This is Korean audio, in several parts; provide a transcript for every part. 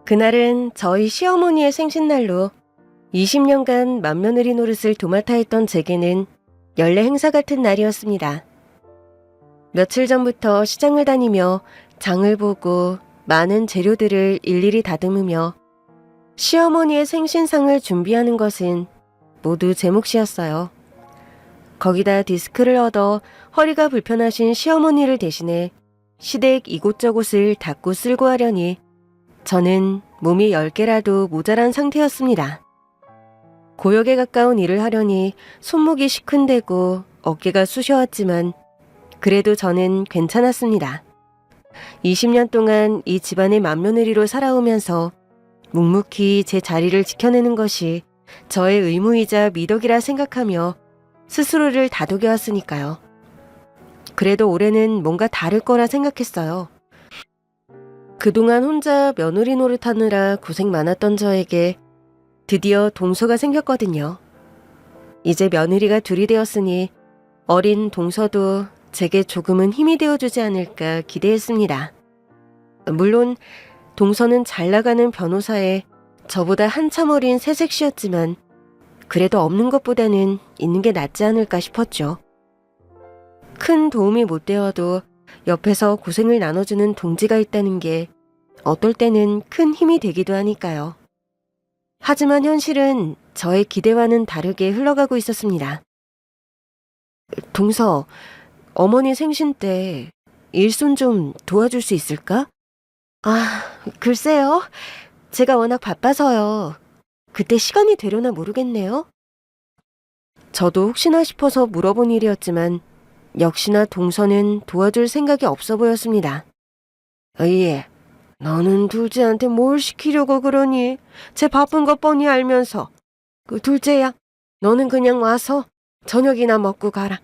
그날은 저희 시어머니의 생신날로 20년간 맏며느리 노릇을 도맡아 했던 제게는 연례 행사 같은 날이었습니다. 며칠 전부터 시장을 다니며 장을 보고 많은 재료들을 일일이 다듬으며 시어머니의 생신상을 준비하는 것은 모두 제 몫이었어요. 거기다 디스크를 얻어 허리가 불편하신 시어머니를 대신해 시댁 이곳저곳을 닦고 쓸고 하려니 저는 몸이 10개라도 모자란 상태였습니다. 고역에 가까운 일을 하려니 손목이 시큰대고 어깨가 쑤셔왔지만 그래도 저는 괜찮았습니다. 20년 동안 이 집안의 맏며느리로 살아오면서 묵묵히 제 자리를 지켜내는 것이 저의 의무이자 미덕이라 생각하며 스스로를 다독여왔으니까요. 그래도 올해는 뭔가 다를 거라 생각했어요. 그동안 혼자 며느리 노릇하느라 고생 많았던 저에게 드디어 동서가 생겼거든요. 이제 며느리가 둘이 되었으니 어린 동서도 제게 조금은 힘이 되어주지 않을까 기대했습니다. 물론 동서는 잘 나가는 변호사에 저보다 한참 어린 새색시였지만 그래도 없는 것보다는 있는 게 낫지 않을까 싶었죠. 큰 도움이 못 되어도 옆에서 고생을 나눠주는 동지가 있다는 게 어떨 때는 큰 힘이 되기도 하니까요. 하지만 현실은 저의 기대와는 다르게 흘러가고 있었습니다. 동서, 어머니 생신 때 일손 좀 도와줄 수 있을까? 글쎄요. 제가 워낙 바빠서요. 그때 시간이 되려나 모르겠네요. 저도 혹시나 싶어서 물어본 일이었지만 역시나 동서는 도와줄 생각이 없어 보였습니다. 예, 너는 둘째한테 뭘 시키려고 그러니? 쟤 바쁜 거 뻔히 알면서. 둘째야, 너는 그냥 와서 저녁이나 먹고 가라.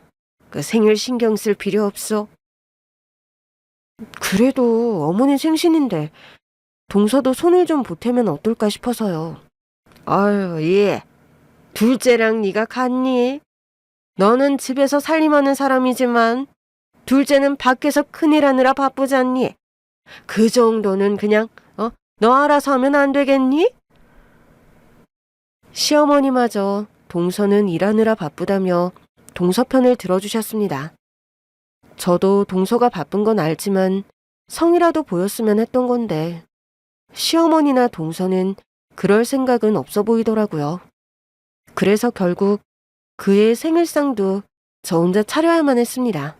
생일 신경 쓸 필요 없어. 그래도 어머니 생신인데 동서도 손을 좀 보태면 어떨까 싶어서요. 아유, 예. 둘째랑 네가 같니? 너는 집에서 살림하는 사람이지만 둘째는 밖에서 큰일 하느라 바쁘지 않니? 그 정도는 그냥 너 알아서 하면 안 되겠니? 시어머니마저 동서는 일하느라 바쁘다며 동서 편을 들어주셨습니다. 저도 동서가 바쁜 건 알지만 성이라도 보였으면 했던 건데 시어머니나 동서는 그럴 생각은 없어 보이더라고요. 그래서 결국 그의 생일상도 저 혼자 차려야만 했습니다.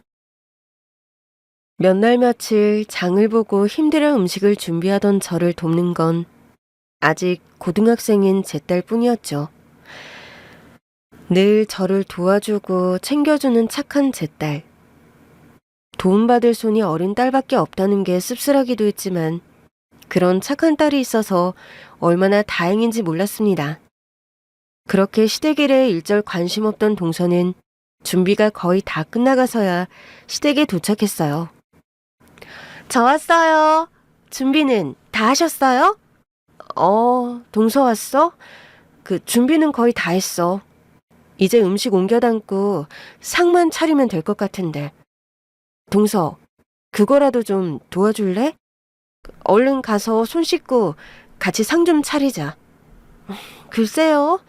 몇 날 며칠 장을 보고 힘들어 음식을 준비하던 저를 돕는 건 아직 고등학생인 제 딸뿐이었죠. 늘 저를 도와주고 챙겨주는 착한 제 딸. 도움받을 손이 어린 딸밖에 없다는 게 씁쓸하기도 했지만 그런 착한 딸이 있어서 얼마나 다행인지 몰랐습니다. 그렇게 시댁일에 일절 관심 없던 동서는 준비가 거의 다 끝나가서야 시댁에 도착했어요. 저 왔어요. 준비는 다 하셨어요? 동서 왔어? 준비는 거의 다 했어. 이제 음식 옮겨 담고 상만 차리면 될 것 같은데. 동서, 그거라도 좀 도와줄래? 얼른 가서 손 씻고 같이 상 좀 차리자. 글쎄요.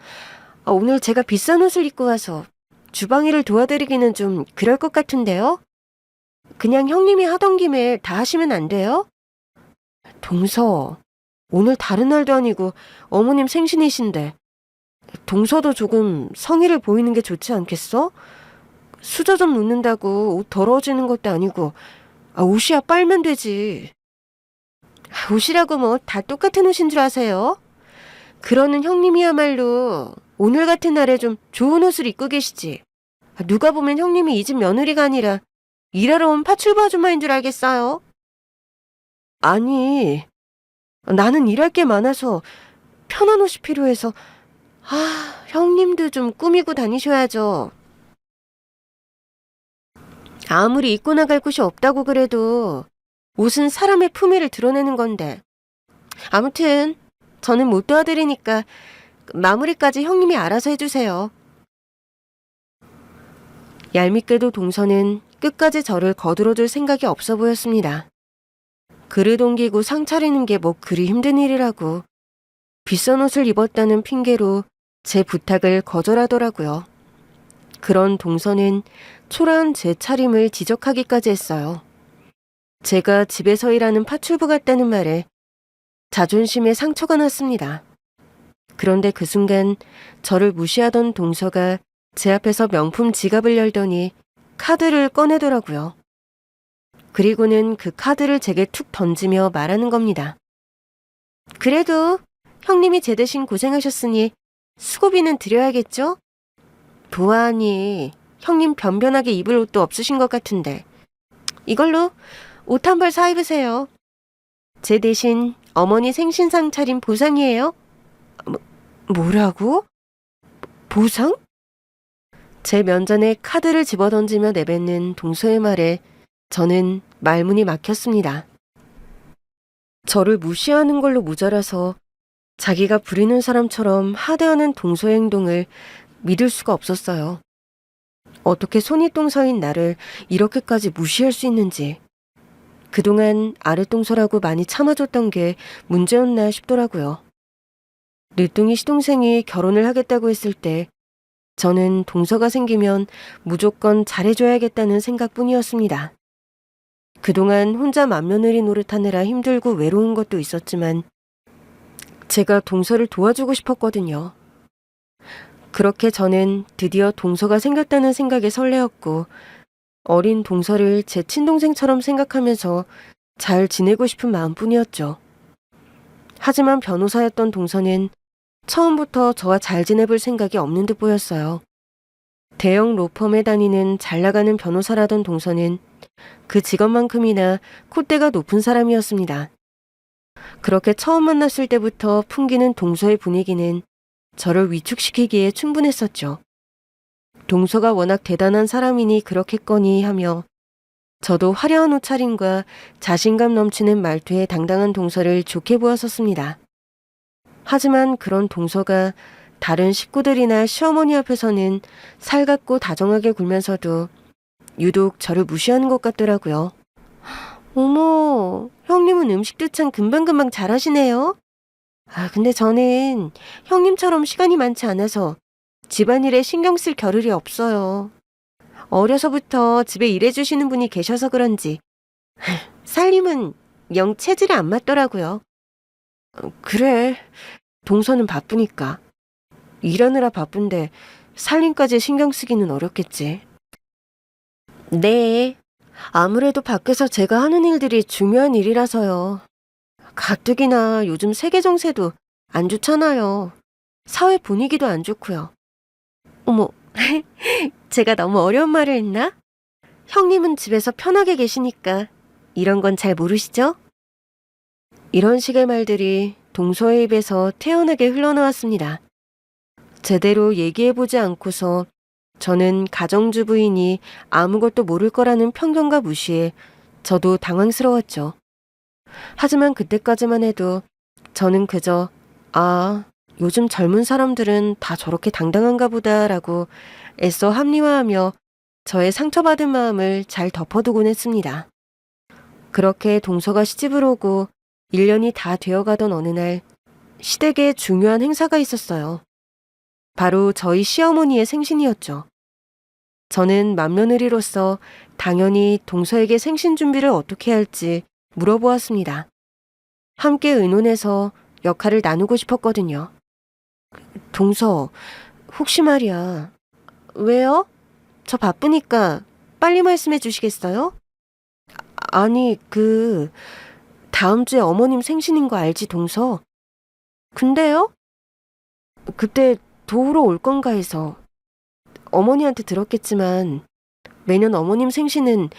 오늘 제가 비싼 옷을 입고 와서 주방 일을 도와드리기는 좀 그럴 것 같은데요? 그냥 형님이 하던 김에 다 하시면 안 돼요? 동서, 오늘 다른 날도 아니고 어머님 생신이신데 동서도 조금 성의를 보이는 게 좋지 않겠어? 수저 좀 놓는다고 옷 더러워지는 것도 아니고 옷이야 빨면 되지. 옷이라고 뭐 다 똑같은 옷인 줄 아세요? 그러는 형님이야말로 오늘 같은 날에 좀 좋은 옷을 입고 계시지. 누가 보면 형님이 이 집 며느리가 아니라 일하러 온 파출부 아줌마인 줄 알겠어요? 아니, 나는 일할 게 많아서 편한 옷이 필요해서. 형님도 좀 꾸미고 다니셔야죠. 아무리 입고 나갈 곳이 없다고 그래도 옷은 사람의 품위를 드러내는 건데. 아무튼 저는 못 도와드리니까 마무리까지 형님이 알아서 해주세요. 얄밉게도 동서는 끝까지 저를 거들어줄 생각이 없어 보였습니다. 그릇 옮기고 상 차리는 게 뭐 그리 힘든 일이라고 비싼 옷을 입었다는 핑계로 제 부탁을 거절하더라고요. 그런 동서는 초라한 제 차림을 지적하기까지 했어요. 제가 집에서 일하는 파출부 같다는 말에 자존심에 상처가 났습니다. 그런데 그 순간 저를 무시하던 동서가 제 앞에서 명품 지갑을 열더니 카드를 꺼내더라고요. 그리고는 그 카드를 제게 툭 던지며 말하는 겁니다. 그래도 형님이 제 대신 고생하셨으니 수고비는 드려야겠죠? 보아하니 형님 변변하게 입을 옷도 없으신 것 같은데 이걸로 옷 한 벌 사 입으세요. 제 대신 어머니 생신상 차린 보상이에요. 뭐라고? 보상? 제 면전에 카드를 집어던지며 내뱉는 동서의 말에 저는 말문이 막혔습니다. 저를 무시하는 걸로 모자라서 자기가 부리는 사람처럼 하대하는 동서의 행동을 믿을 수가 없었어요. 어떻게 손윗동서인 나를 이렇게까지 무시할 수 있는지. 그동안 아랫동서라고 많이 참아줬던 게 문제였나 싶더라고요. 늦둥이 시동생이 결혼을 하겠다고 했을 때 저는 동서가 생기면 무조건 잘해줘야겠다는 생각뿐이었습니다. 그동안 혼자 맏며느리 노릇하느라 힘들고 외로운 것도 있었지만 제가 동서를 도와주고 싶었거든요. 그렇게 저는 드디어 동서가 생겼다는 생각에 설레었고 어린 동서를 제 친동생처럼 생각하면서 잘 지내고 싶은 마음뿐이었죠. 하지만 변호사였던 동서는 처음부터 저와 잘 지내볼 생각이 없는 듯 보였어요. 대형 로펌에 다니는 잘 나가는 변호사라던 동서는 그 직업만큼이나 콧대가 높은 사람이었습니다. 그렇게 처음 만났을 때부터 풍기는 동서의 분위기는 저를 위축시키기에 충분했었죠. 동서가 워낙 대단한 사람이니 그렇겠거니 하며 저도 화려한 옷차림과 자신감 넘치는 말투의 당당한 동서를 좋게 보았었습니다. 하지만 그런 동서가 다른 식구들이나 시어머니 앞에서는 살갑고 다정하게 굴면서도 유독 저를 무시하는 것 같더라고요. 어머, 형님은 음식도 참 금방금방 잘하시네요. 근데 저는 형님처럼 시간이 많지 않아서 집안일에 신경 쓸 겨를이 없어요. 어려서부터 집에 일해주시는 분이 계셔서 그런지 살림은 영 체질이 안 맞더라고요. 그래, 동서는 바쁘니까. 일하느라 바쁜데 살림까지 신경 쓰기는 어렵겠지. 네, 아무래도 밖에서 제가 하는 일들이 중요한 일이라서요. 가뜩이나 요즘 세계 정세도 안 좋잖아요. 사회 분위기도 안 좋고요. 어머, 제가 너무 어려운 말을 했나? 형님은 집에서 편하게 계시니까 이런 건 잘 모르시죠? 이런 식의 말들이 동서의 입에서 태연하게 흘러나왔습니다. 제대로 얘기해보지 않고서 저는 가정주부이니 아무것도 모를 거라는 편견과 무시에 저도 당황스러웠죠. 하지만 그때까지만 해도 저는 그저 요즘 젊은 사람들은 다 저렇게 당당한가 보다라고 애써 합리화하며 저의 상처받은 마음을 잘 덮어두곤 했습니다. 그렇게 동서가 시집을 오고 1년이 다 되어가던 어느 날 시댁에 중요한 행사가 있었어요. 바로 저희 시어머니의 생신이었죠. 저는 맏며느리로서 당연히 동서에게 생신 준비를 어떻게 할지 물어보았습니다. 함께 의논해서 역할을 나누고 싶었거든요. 동서, 혹시 말이야. 왜요? 저 바쁘니까 빨리 말씀해 주시겠어요? 아니, 다음 주에 어머님 생신인 거 알지, 동서? 근데요? 그때 도우러 올 건가 해서. 어머니한테 들었겠지만 매년 어머님 생신은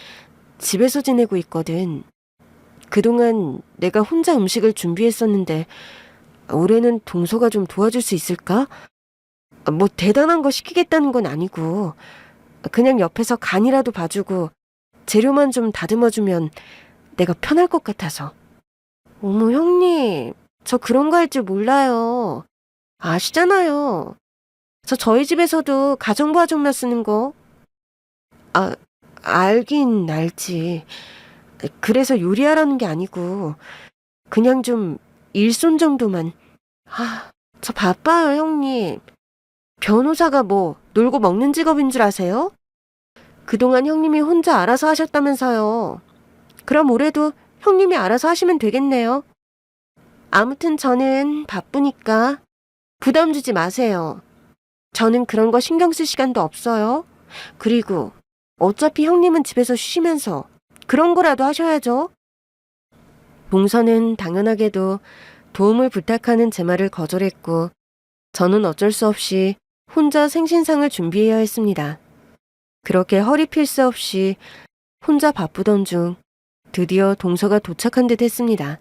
집에서 지내고 있거든. 그동안 내가 혼자 음식을 준비했었는데 올해는 동서가 좀 도와줄 수 있을까? 뭐 대단한 거 시키겠다는 건 아니고 그냥 옆에서 간이라도 봐주고 재료만 좀 다듬어주면 내가 편할 것 같아서. 어머 형님, 저 그런 거 할 줄 몰라요. 아시잖아요. 저희 집에서도 가정부화종나 쓰는 거. 알긴 알지. 그래서 요리하라는 게 아니고 그냥 좀 일손 정도만. 저 바빠요, 형님. 변호사가 뭐 놀고 먹는 직업인 줄 아세요? 그동안 형님이 혼자 알아서 하셨다면서요. 그럼 올해도 형님이 알아서 하시면 되겠네요. 아무튼 저는 바쁘니까 부담 주지 마세요. 저는 그런 거 신경 쓸 시간도 없어요. 그리고 어차피 형님은 집에서 쉬시면서 그런 거라도 하셔야죠. 동서는 당연하게도 도움을 부탁하는 제 말을 거절했고 저는 어쩔 수 없이 혼자 생신상을 준비해야 했습니다. 그렇게 허리 필 새 없이 혼자 바쁘던 중 드디어 동서가 도착한 듯 했습니다.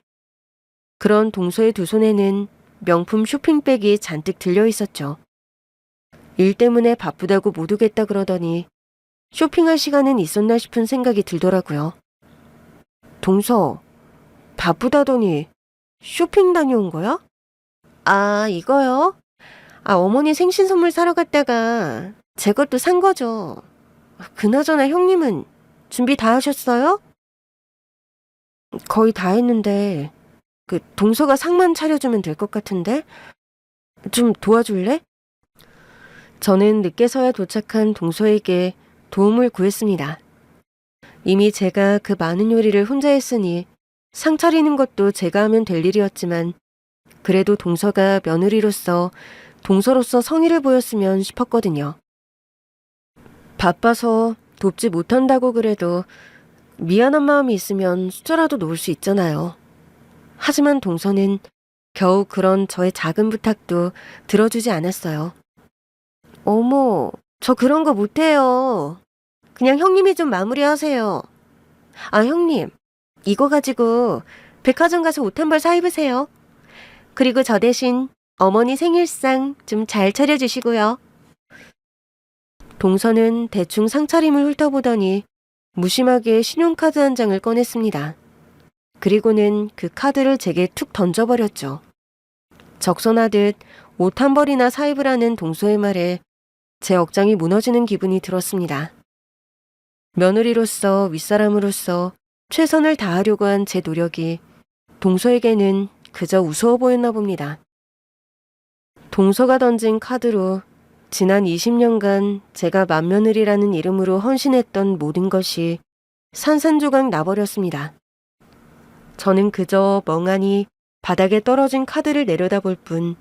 그런 동서의 두 손에는 명품 쇼핑백이 잔뜩 들려 있었죠. 일 때문에 바쁘다고 못 오겠다 그러더니 쇼핑할 시간은 있었나 싶은 생각이 들더라고요. 동서, 바쁘다더니 쇼핑 다녀온 거야? 아, 이거요? 어머니 생신 선물 사러 갔다가 제 것도 산 거죠. 그나저나 형님은 준비 다 하셨어요? 거의 다 했는데 동서가 상만 차려주면 될 것 같은데? 좀 도와줄래? 저는 늦게서야 도착한 동서에게 도움을 구했습니다. 이미 제가 그 많은 요리를 혼자 했으니 상 차리는 것도 제가 하면 될 일이었지만 그래도 동서가 며느리로서 동서로서 성의를 보였으면 싶었거든요. 바빠서 돕지 못한다고 그래도 미안한 마음이 있으면 숫자라도 놓을 수 있잖아요. 하지만 동서는 겨우 그런 저의 작은 부탁도 들어주지 않았어요. 어머, 저 그런 거 못해요. 그냥 형님이 좀 마무리하세요. 형님, 이거 가지고 백화점 가서 옷 한 벌 사 입으세요. 그리고 저 대신 어머니 생일상 좀 잘 차려주시고요. 동서는 대충 상차림을 훑어보더니 무심하게 신용카드 한 장을 꺼냈습니다. 그리고는 그 카드를 제게 툭 던져버렸죠. 적선하듯 옷 한 벌이나 사 입으라는 동서의 말에 제 억장이 무너지는 기분이 들었습니다. 며느리로서 윗사람으로서 최선을 다하려고 한 제 노력이 동서에게는 그저 우스워 보였나 봅니다. 동서가 던진 카드로 지난 20년간 제가 맏며느리라는 이름으로 헌신했던 모든 것이 산산조각 나버렸습니다. 저는 그저 멍하니 바닥에 떨어진 카드를 내려다볼 뿐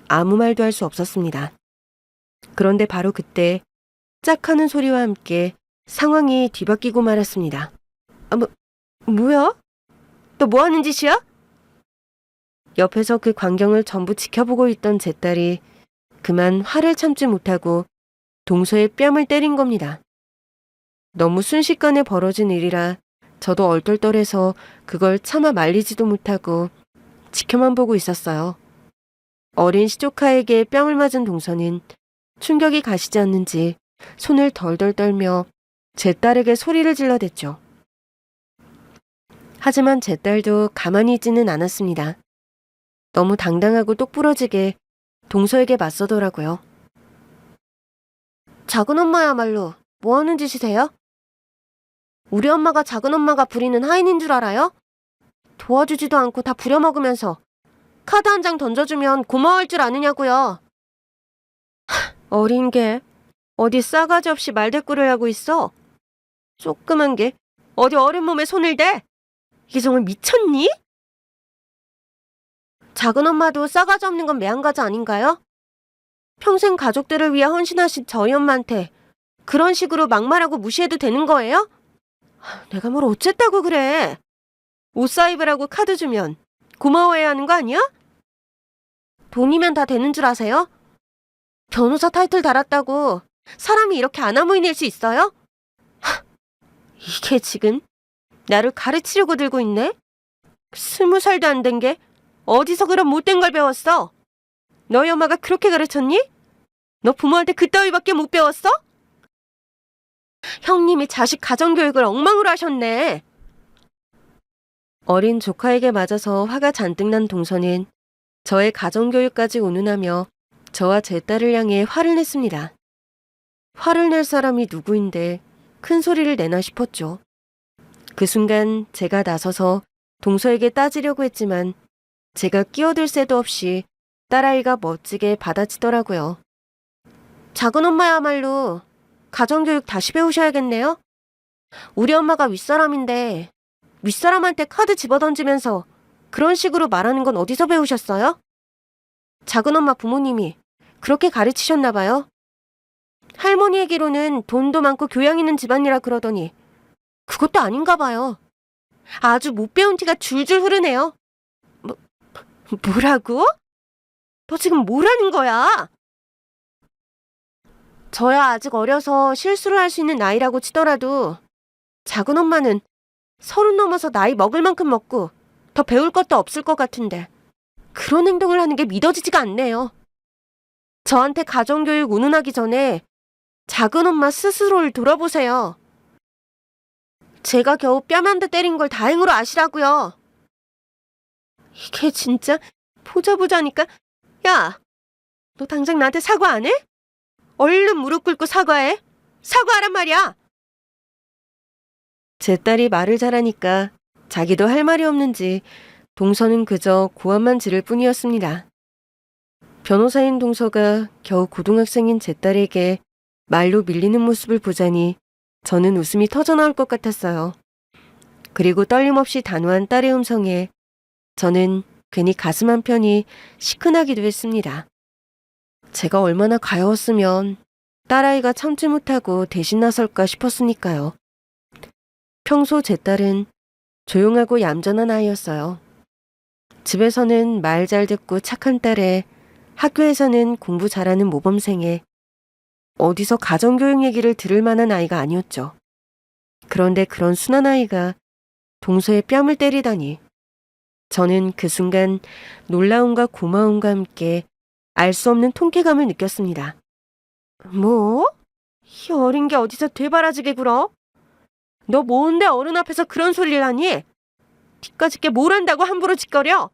아무 말도 할 수 없었습니다. 그런데 바로 그때 짝 하는 소리와 함께 상황이 뒤바뀌고 말았습니다. 뭐야? 너 뭐 하는 짓이야? 옆에서 그 광경을 전부 지켜보고 있던 제 딸이 그만 화를 참지 못하고 동서의 뺨을 때린 겁니다. 너무 순식간에 벌어진 일이라 저도 얼떨떨해서 그걸 차마 말리지도 못하고 지켜만 보고 있었어요. 어린 시조카에게 뺨을 맞은 동서는 충격이 가시지 않는지 손을 덜덜 떨며 제 딸에게 소리를 질러댔죠. 하지만 제 딸도 가만히 있지는 않았습니다. 너무 당당하고 똑부러지게 동서에게 맞서더라고요. 작은 엄마야말로 뭐 하는 짓이세요? 우리 엄마가 작은 엄마가 부리는 하인인 줄 알아요? 도와주지도 않고 다 부려먹으면서 카드 한 장 던져주면 고마워할 줄 아느냐고요. 어린 게 어디 싸가지 없이 말대꾸를 하고 있어? 조그만 게 어디 어른 몸에 손을 대? 이게 정말 미쳤니? 작은 엄마도 싸가지 없는 건 매한가지 아닌가요? 평생 가족들을 위해 헌신하신 저희 엄마한테 그런 식으로 막말하고 무시해도 되는 거예요? 내가 뭘 어쨌다고 그래. 옷 사 입으라고 카드 주면 고마워해야 하는 거 아니야? 돈이면 다 되는 줄 아세요? 변호사 타이틀 달았다고 사람이 이렇게 아나무인 낼 수 있어요? 이게 지금 나를 가르치려고 들고 있네? 20살도 안 된 게 어디서 그런 못된 걸 배웠어? 너희 엄마가 그렇게 가르쳤니? 너 부모한테 그따위밖에 못 배웠어? 형님이 자식 가정교육을 엉망으로 하셨네. 어린 조카에게 맞아서 화가 잔뜩 난 동서는 저의 가정교육까지 운운하며 저와 제 딸을 향해 화를 냈습니다. 화를 낼 사람이 누구인데 큰 소리를 내나 싶었죠. 그 순간 제가 나서서 동서에게 따지려고 했지만 제가 끼어들 새도 없이 딸아이가 멋지게 받아치더라고요. 작은 엄마야말로 가정교육 다시 배우셔야겠네요. 우리 엄마가 윗사람인데 윗사람한테 카드 집어던지면서 그런 식으로 말하는 건 어디서 배우셨어요? 작은 엄마 부모님이 그렇게 가르치셨나 봐요. 할머니 얘기로는 돈도 많고 교양 있는 집안이라 그러더니 그것도 아닌가 봐요. 아주 못 배운 티가 줄줄 흐르네요. 뭐라고? 너 지금 뭐라는 거야? 저야 아직 어려서 실수를 할 수 있는 나이라고 치더라도 작은 엄마는 30 넘어서 나이 먹을 만큼 먹고 더 배울 것도 없을 것 같은데 그런 행동을 하는 게 믿어지지가 않네요. 저한테 가정교육 운운하기 전에 작은 엄마 스스로를 돌아보세요. 제가 겨우 뺨 한 대 때린 걸 다행으로 아시라고요. 이게 진짜 보자보자니까. 야, 너 당장 나한테 사과 안 해? 얼른 무릎 꿇고 사과해. 사과하란 말이야. 제 딸이 말을 잘하니까 자기도 할 말이 없는지 동서는 그저 고함만 지를 뿐이었습니다. 변호사인 동서가 겨우 고등학생인 제 딸에게 말로 밀리는 모습을 보자니 저는 웃음이 터져나올 것 같았어요. 그리고 떨림없이 단호한 딸의 음성에 저는 괜히 가슴 한편이 시큰하기도 했습니다. 제가 얼마나 가여웠으면 딸아이가 참지 못하고 대신 나설까 싶었으니까요. 평소 제 딸은 조용하고 얌전한 아이였어요. 집에서는 말 잘 듣고 착한 딸에 학교에서는 공부 잘하는 모범생에 어디서 가정교육 얘기를 들을 만한 아이가 아니었죠. 그런데 그런 순한 아이가 동서의 뺨을 때리다니 저는 그 순간 놀라움과 고마움과 함께 알 수 없는 통쾌감을 느꼈습니다. 뭐? 이 어린 게 어디서 되바라지게 굴어? 너 뭔데 어른 앞에서 그런 소리를 하니? 뒤까짓 게 뭘 한다고 함부로 짓거려?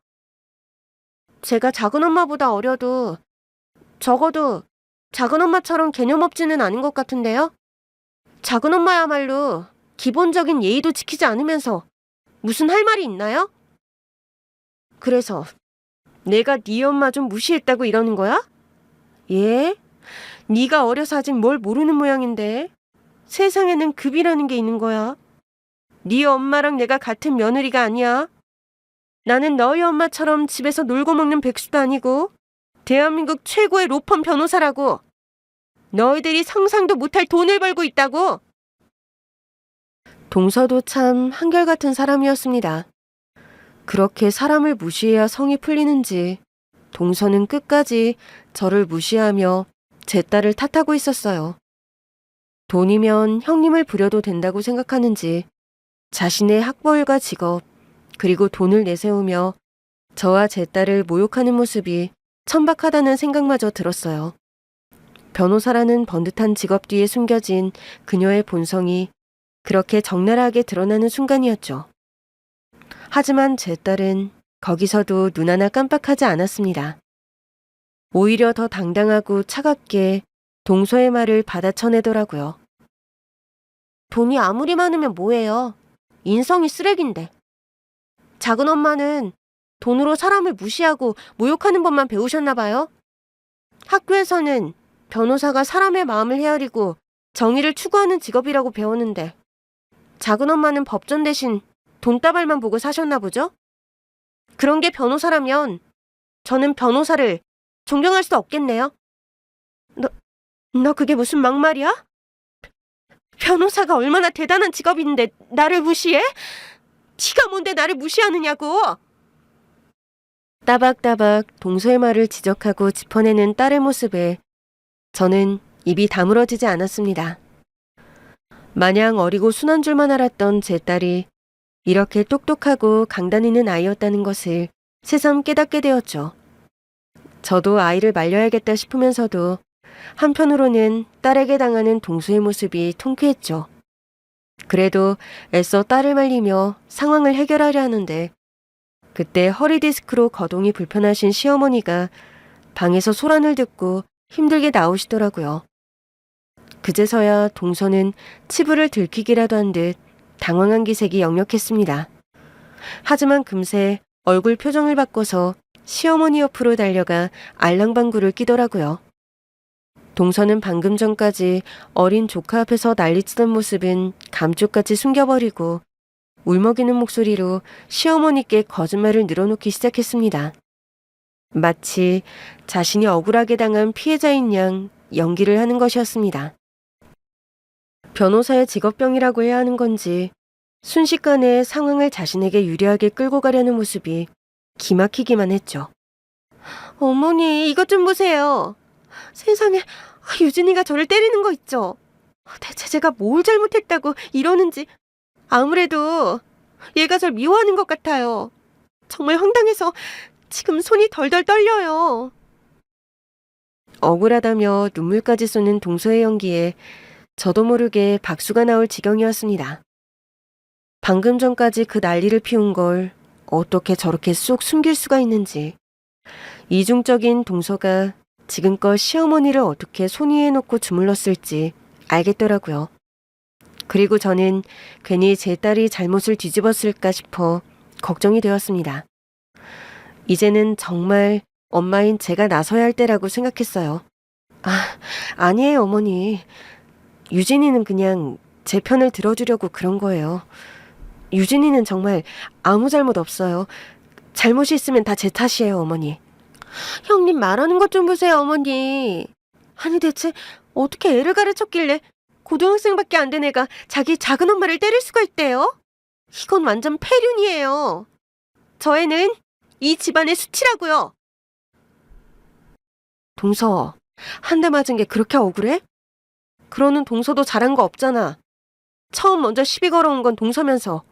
제가 작은 엄마보다 어려도 적어도 작은 엄마처럼 개념 없지는 않은 것 같은데요? 작은 엄마야말로 기본적인 예의도 지키지 않으면서 무슨 할 말이 있나요? 그래서 내가 네 엄마 좀 무시했다고 이러는 거야? 예? 네가 어려서 아직 뭘 모르는 모양인데 세상에는 급이라는 게 있는 거야. 네 엄마랑 내가 같은 며느리가 아니야. 나는 너희 엄마처럼 집에서 놀고 먹는 백수도 아니고 대한민국 최고의 로펌 변호사라고. 너희들이 상상도 못할 돈을 벌고 있다고. 동서도 참 한결같은 사람이었습니다. 그렇게 사람을 무시해야 성이 풀리는지 동서는 끝까지 저를 무시하며 제 딸을 탓하고 있었어요. 돈이면 형님을 부려도 된다고 생각하는지 자신의 학벌과 직업 그리고 돈을 내세우며 저와 제 딸을 모욕하는 모습이 천박하다는 생각마저 들었어요. 변호사라는 번듯한 직업 뒤에 숨겨진 그녀의 본성이 그렇게 적나라하게 드러나는 순간이었죠. 하지만 제 딸은 거기서도 눈 하나 깜빡하지 않았습니다. 오히려 더 당당하고 차갑게 동서의 말을 받아쳐내더라고요. 돈이 아무리 많으면 뭐해요. 인성이 쓰레기인데. 작은 엄마는 돈으로 사람을 무시하고 모욕하는 법만 배우셨나 봐요. 학교에서는 변호사가 사람의 마음을 헤아리고 정의를 추구하는 직업이라고 배웠는데 작은 엄마는 법전 대신 돈다발만 보고 사셨나 보죠? 그런 게 변호사라면 저는 변호사를 존경할 수 없겠네요. 너 그게 무슨 막말이야? 변호사가 얼마나 대단한 직업인데 나를 무시해? 네가 뭔데 나를 무시하느냐고. 따박따박 동서의 말을 지적하고 짚어내는 딸의 모습에 저는 입이 다물어지지 않았습니다. 마냥 어리고 순한 줄만 알았던 제 딸이 이렇게 똑똑하고 강단 있는 아이였다는 것을 새삼 깨닫게 되었죠. 저도 아이를 말려야겠다 싶으면서도 한편으로는 딸에게 당하는 동서의 모습이 통쾌했죠. 그래도 애써 딸을 말리며 상황을 해결하려 하는데 그때 허리 디스크로 거동이 불편하신 시어머니가 방에서 소란을 듣고 힘들게 나오시더라고요. 그제서야 동서는 치부를 들키기라도 한 듯 당황한 기색이 역력했습니다. 하지만 금세 얼굴 표정을 바꿔서 시어머니 옆으로 달려가 알랑방구를 끼더라고요. 동서는 방금 전까지 어린 조카 앞에서 난리치던 모습은 감쪽같이 숨겨버리고 울먹이는 목소리로 시어머니께 거짓말을 늘어놓기 시작했습니다. 마치 자신이 억울하게 당한 피해자인 양 연기를 하는 것이었습니다. 변호사의 직업병이라고 해야 하는 건지 순식간에 상황을 자신에게 유리하게 끌고 가려는 모습이 기막히기만 했죠. 어머니, 이것 좀 보세요. 세상에, 유진이가 저를 때리는 거 있죠? 대체 제가 뭘 잘못했다고 이러는지. 아무래도 얘가 절 미워하는 것 같아요. 정말 황당해서 지금 손이 덜덜 떨려요. 억울하다며 눈물까지 쏟는 동서의 연기에 저도 모르게 박수가 나올 지경이었습니다. 방금 전까지 그 난리를 피운 걸 어떻게 저렇게 쏙 숨길 수가 있는지, 이중적인 동서가 지금껏 시어머니를 어떻게 손 위에 놓고 주물렀을지 알겠더라고요. 그리고 저는 괜히 제 딸이 잘못을 뒤집었을까 싶어 걱정이 되었습니다. 이제는 정말 엄마인 제가 나서야 할 때라고 생각했어요. 아니에요, 어머니. 유진이는 그냥 제 편을 들어주려고 그런 거예요. 유진이는 정말 아무 잘못 없어요. 잘못이 있으면 다 제 탓이에요, 어머니. 형님 말하는 것 좀 보세요, 어머니. 아니 대체 어떻게 애를 가르쳤길래 고등학생밖에 안 된 애가 자기 작은 엄마를 때릴 수가 있대요? 이건 완전 폐륜이에요. 저 애는 이 집안의 수치라고요. 동서, 한 대 맞은 게 그렇게 억울해? 그러는 동서도 잘한 거 없잖아. 처음 먼저 시비 걸어온 건 동서면서.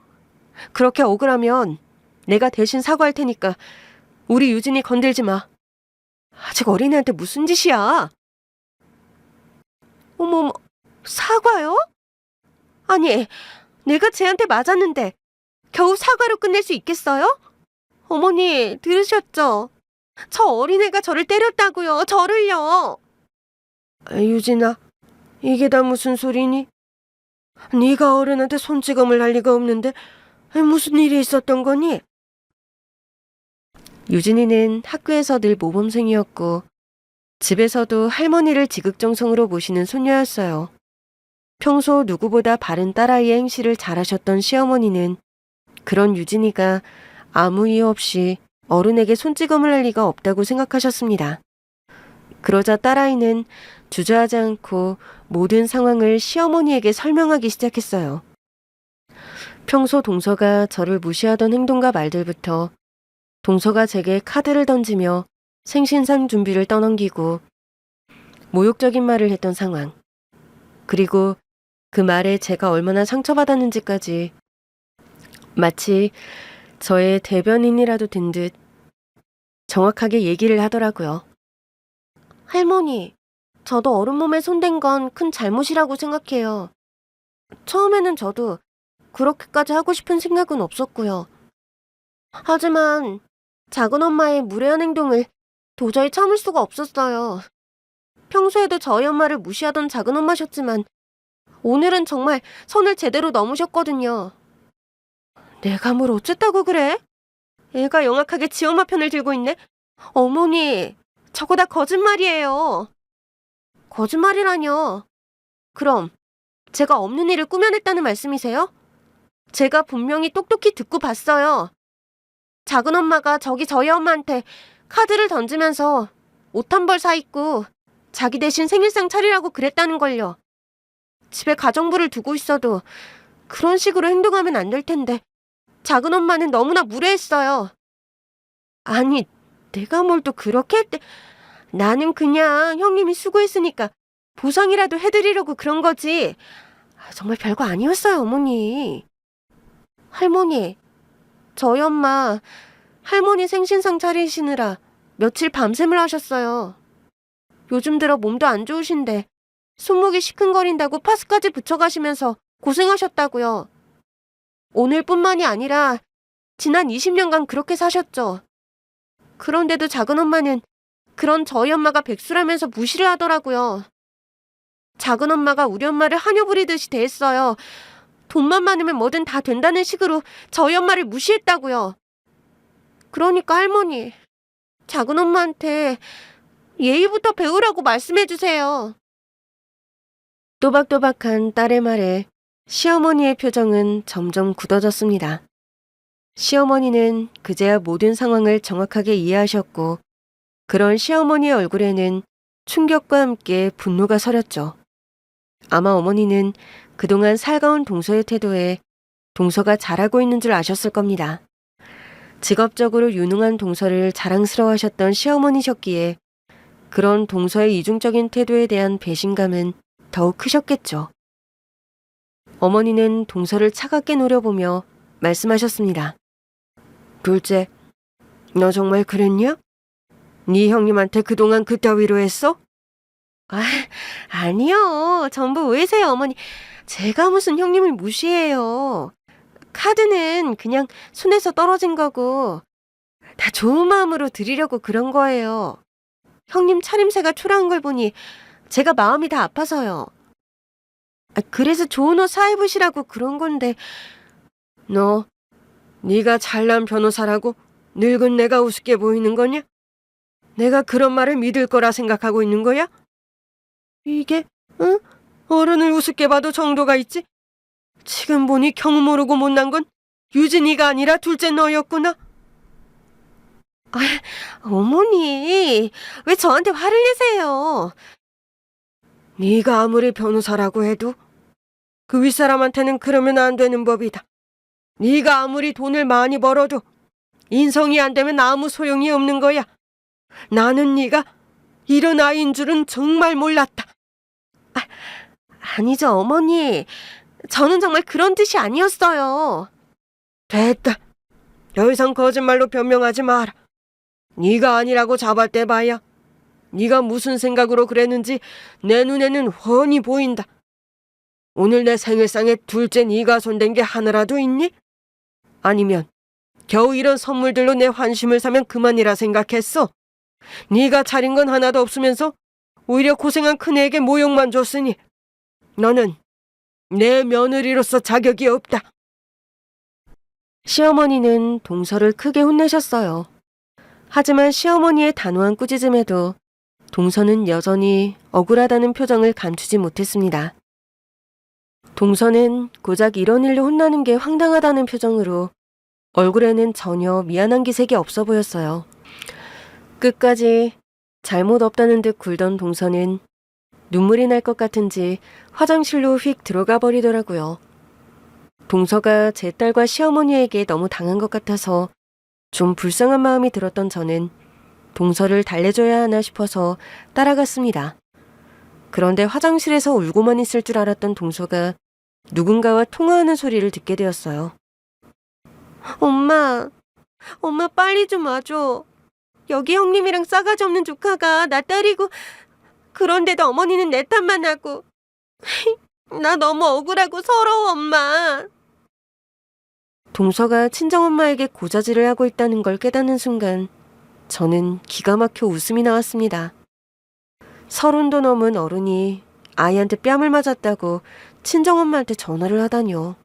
그렇게 억울하면 내가 대신 사과할 테니까 우리 유진이 건들지 마. 아직 어린애한테 무슨 짓이야? 어머, 사과요? 아니, 내가 쟤한테 맞았는데 겨우 사과로 끝낼 수 있겠어요? 어머니, 들으셨죠? 저 어린애가 저를 때렸다고요. 저를요. 유진아, 이게 다 무슨 소리니? 네가 어른한테 손찌검을 할 리가 없는데 무슨 일이 있었던 거니? 유진이는 학교에서 늘 모범생이었고 집에서도 할머니를 지극정성으로 모시는 손녀였어요. 평소 누구보다 바른 딸아이의 행실을 잘하셨던 시어머니는 그런 유진이가 아무 이유 없이 어른에게 손찌검을 할 리가 없다고 생각하셨습니다. 그러자 딸아이는 주저하지 않고 모든 상황을 시어머니에게 설명하기 시작했어요. 평소 동서가 저를 무시하던 행동과 말들부터 동서가 제게 카드를 던지며 생신상 준비를 떠넘기고 모욕적인 말을 했던 상황, 그리고 그 말에 제가 얼마나 상처받았는지까지 마치 저의 대변인이라도 된 듯 정확하게 얘기를 하더라고요. 할머니, 저도 어른 몸에 손댄 건 큰 잘못이라고 생각해요. 처음에는 저도 그렇게까지 하고 싶은 생각은 없었고요. 하지만 작은 엄마의 무례한 행동을 도저히 참을 수가 없었어요. 평소에도 저희 엄마를 무시하던 작은 엄마셨지만 오늘은 정말 선을 제대로 넘으셨거든요. 내가 뭘 어쨌다고 그래? 애가 영악하게 지 엄마 편을 들고 있네? 어머니, 저거 다 거짓말이에요. 거짓말이라뇨. 그럼 제가 없는 일을 꾸며냈다는 말씀이세요? 제가 분명히 똑똑히 듣고 봤어요. 작은 엄마가 저희 엄마한테 카드를 던지면서 옷 한 벌 사입고 자기 대신 생일상 차리라고 그랬다는걸요. 집에 가정부를 두고 있어도 그런 식으로 행동하면 안 될 텐데 작은 엄마는 너무나 무례했어요. 아니, 내가 뭘 또 그렇게 했대. 나는 그냥 형님이 수고했으니까 보상이라도 해드리려고 그런 거지. 정말 별거 아니었어요, 어머니. 할머니, 저희 엄마 할머니 생신상 차리시느라 며칠 밤샘을 하셨어요. 요즘 들어 몸도 안 좋으신데 손목이 시큰거린다고 파스까지 붙여가시면서 고생하셨다고요. 오늘뿐만이 아니라 지난 20년간 그렇게 사셨죠. 그런데도 작은 엄마는 그런 저희 엄마가 백수라면서 무시를 하더라고요. 작은 엄마가 우리 엄마를 하녀 부리듯이 대했어요. 돈만 많으면 뭐든 다 된다는 식으로 저희 엄마를 무시했다고요. 그러니까 할머니, 작은 엄마한테 예의부터 배우라고 말씀해주세요. 또박또박한 딸의 말에 시어머니의 표정은 점점 굳어졌습니다. 시어머니는 그제야 모든 상황을 정확하게 이해하셨고, 그런 시어머니의 얼굴에는 충격과 함께 분노가 서렸죠. 아마 어머니는 그동안 살가운 동서의 태도에 동서가 잘하고 있는 줄 아셨을 겁니다. 직업적으로 유능한 동서를 자랑스러워하셨던 시어머니셨기에 그런 동서의 이중적인 태도에 대한 배신감은 더욱 크셨겠죠. 어머니는 동서를 차갑게 노려보며 말씀하셨습니다. 둘째, 너 정말 그랬냐? 네 형님한테 그동안 그따위로 했어? 아니요. 전부 오해세요, 어머니. 제가 무슨 형님을 무시해요. 카드는 그냥 손에서 떨어진 거고 다 좋은 마음으로 드리려고 그런 거예요. 형님 차림새가 초라한 걸 보니 제가 마음이 다 아파서요. 그래서 좋은 옷 사입으시라고 그런 건데. 너, 네가 잘난 변호사라고 늙은 내가 우습게 보이는 거냐? 내가 그런 말을 믿을 거라 생각하고 있는 거야? 이게, 응? 어른을 우습게 봐도 정도가 있지? 지금 보니 경 모르고 못난 건 유진이가 아니라 둘째 너였구나. 어머니, 왜 저한테 화를 내세요? 네가 아무리 변호사라고 해도 그 윗사람한테는 그러면 안 되는 법이다. 네가 아무리 돈을 많이 벌어도 인성이 안 되면 아무 소용이 없는 거야. 나는 네가 이런 아이인 줄은 정말 몰랐다. 아니죠, 어머니. 저는 정말 그런 뜻이 아니었어요. 됐다. 더 이상 거짓말로 변명하지 마라. 네가 아니라고 잡아떼봐야 네가 무슨 생각으로 그랬는지 내 눈에는 훤히 보인다. 오늘 내 생일상에 둘째 네가 손댄 게 하나라도 있니? 아니면 겨우 이런 선물들로 내 환심을 사면 그만이라 생각했어? 네가 차린 건 하나도 없으면서 오히려 고생한 큰애에게 모욕만 줬으니 너는 내 며느리로서 자격이 없다. 시어머니는 동서를 크게 혼내셨어요. 하지만 시어머니의 단호한 꾸짖음에도 동서는 여전히 억울하다는 표정을 감추지 못했습니다. 동서는 고작 이런 일로 혼나는 게 황당하다는 표정으로 얼굴에는 전혀 미안한 기색이 없어 보였어요. 끝까지 잘못 없다는 듯 굴던 동서는 눈물이 날 것 같은지 화장실로 휙 들어가 버리더라고요. 동서가 제 딸과 시어머니에게 너무 당한 것 같아서 좀 불쌍한 마음이 들었던 저는 동서를 달래줘야 하나 싶어서 따라갔습니다. 그런데 화장실에서 울고만 있을 줄 알았던 동서가 누군가와 통화하는 소리를 듣게 되었어요. 엄마 빨리 좀 와줘. 여기 형님이랑 싸가지 없는 조카가 나 때리고, 그런데도 어머니는 내 탓만 하고. 나 너무 억울하고 서러워, 엄마. 동서가 친정엄마에게 고자질을 하고 있다는 걸 깨닫는 순간 저는 기가 막혀 웃음이 나왔습니다. 30도 넘은 어른이 아이한테 뺨을 맞았다고 친정엄마한테 전화를 하다뇨.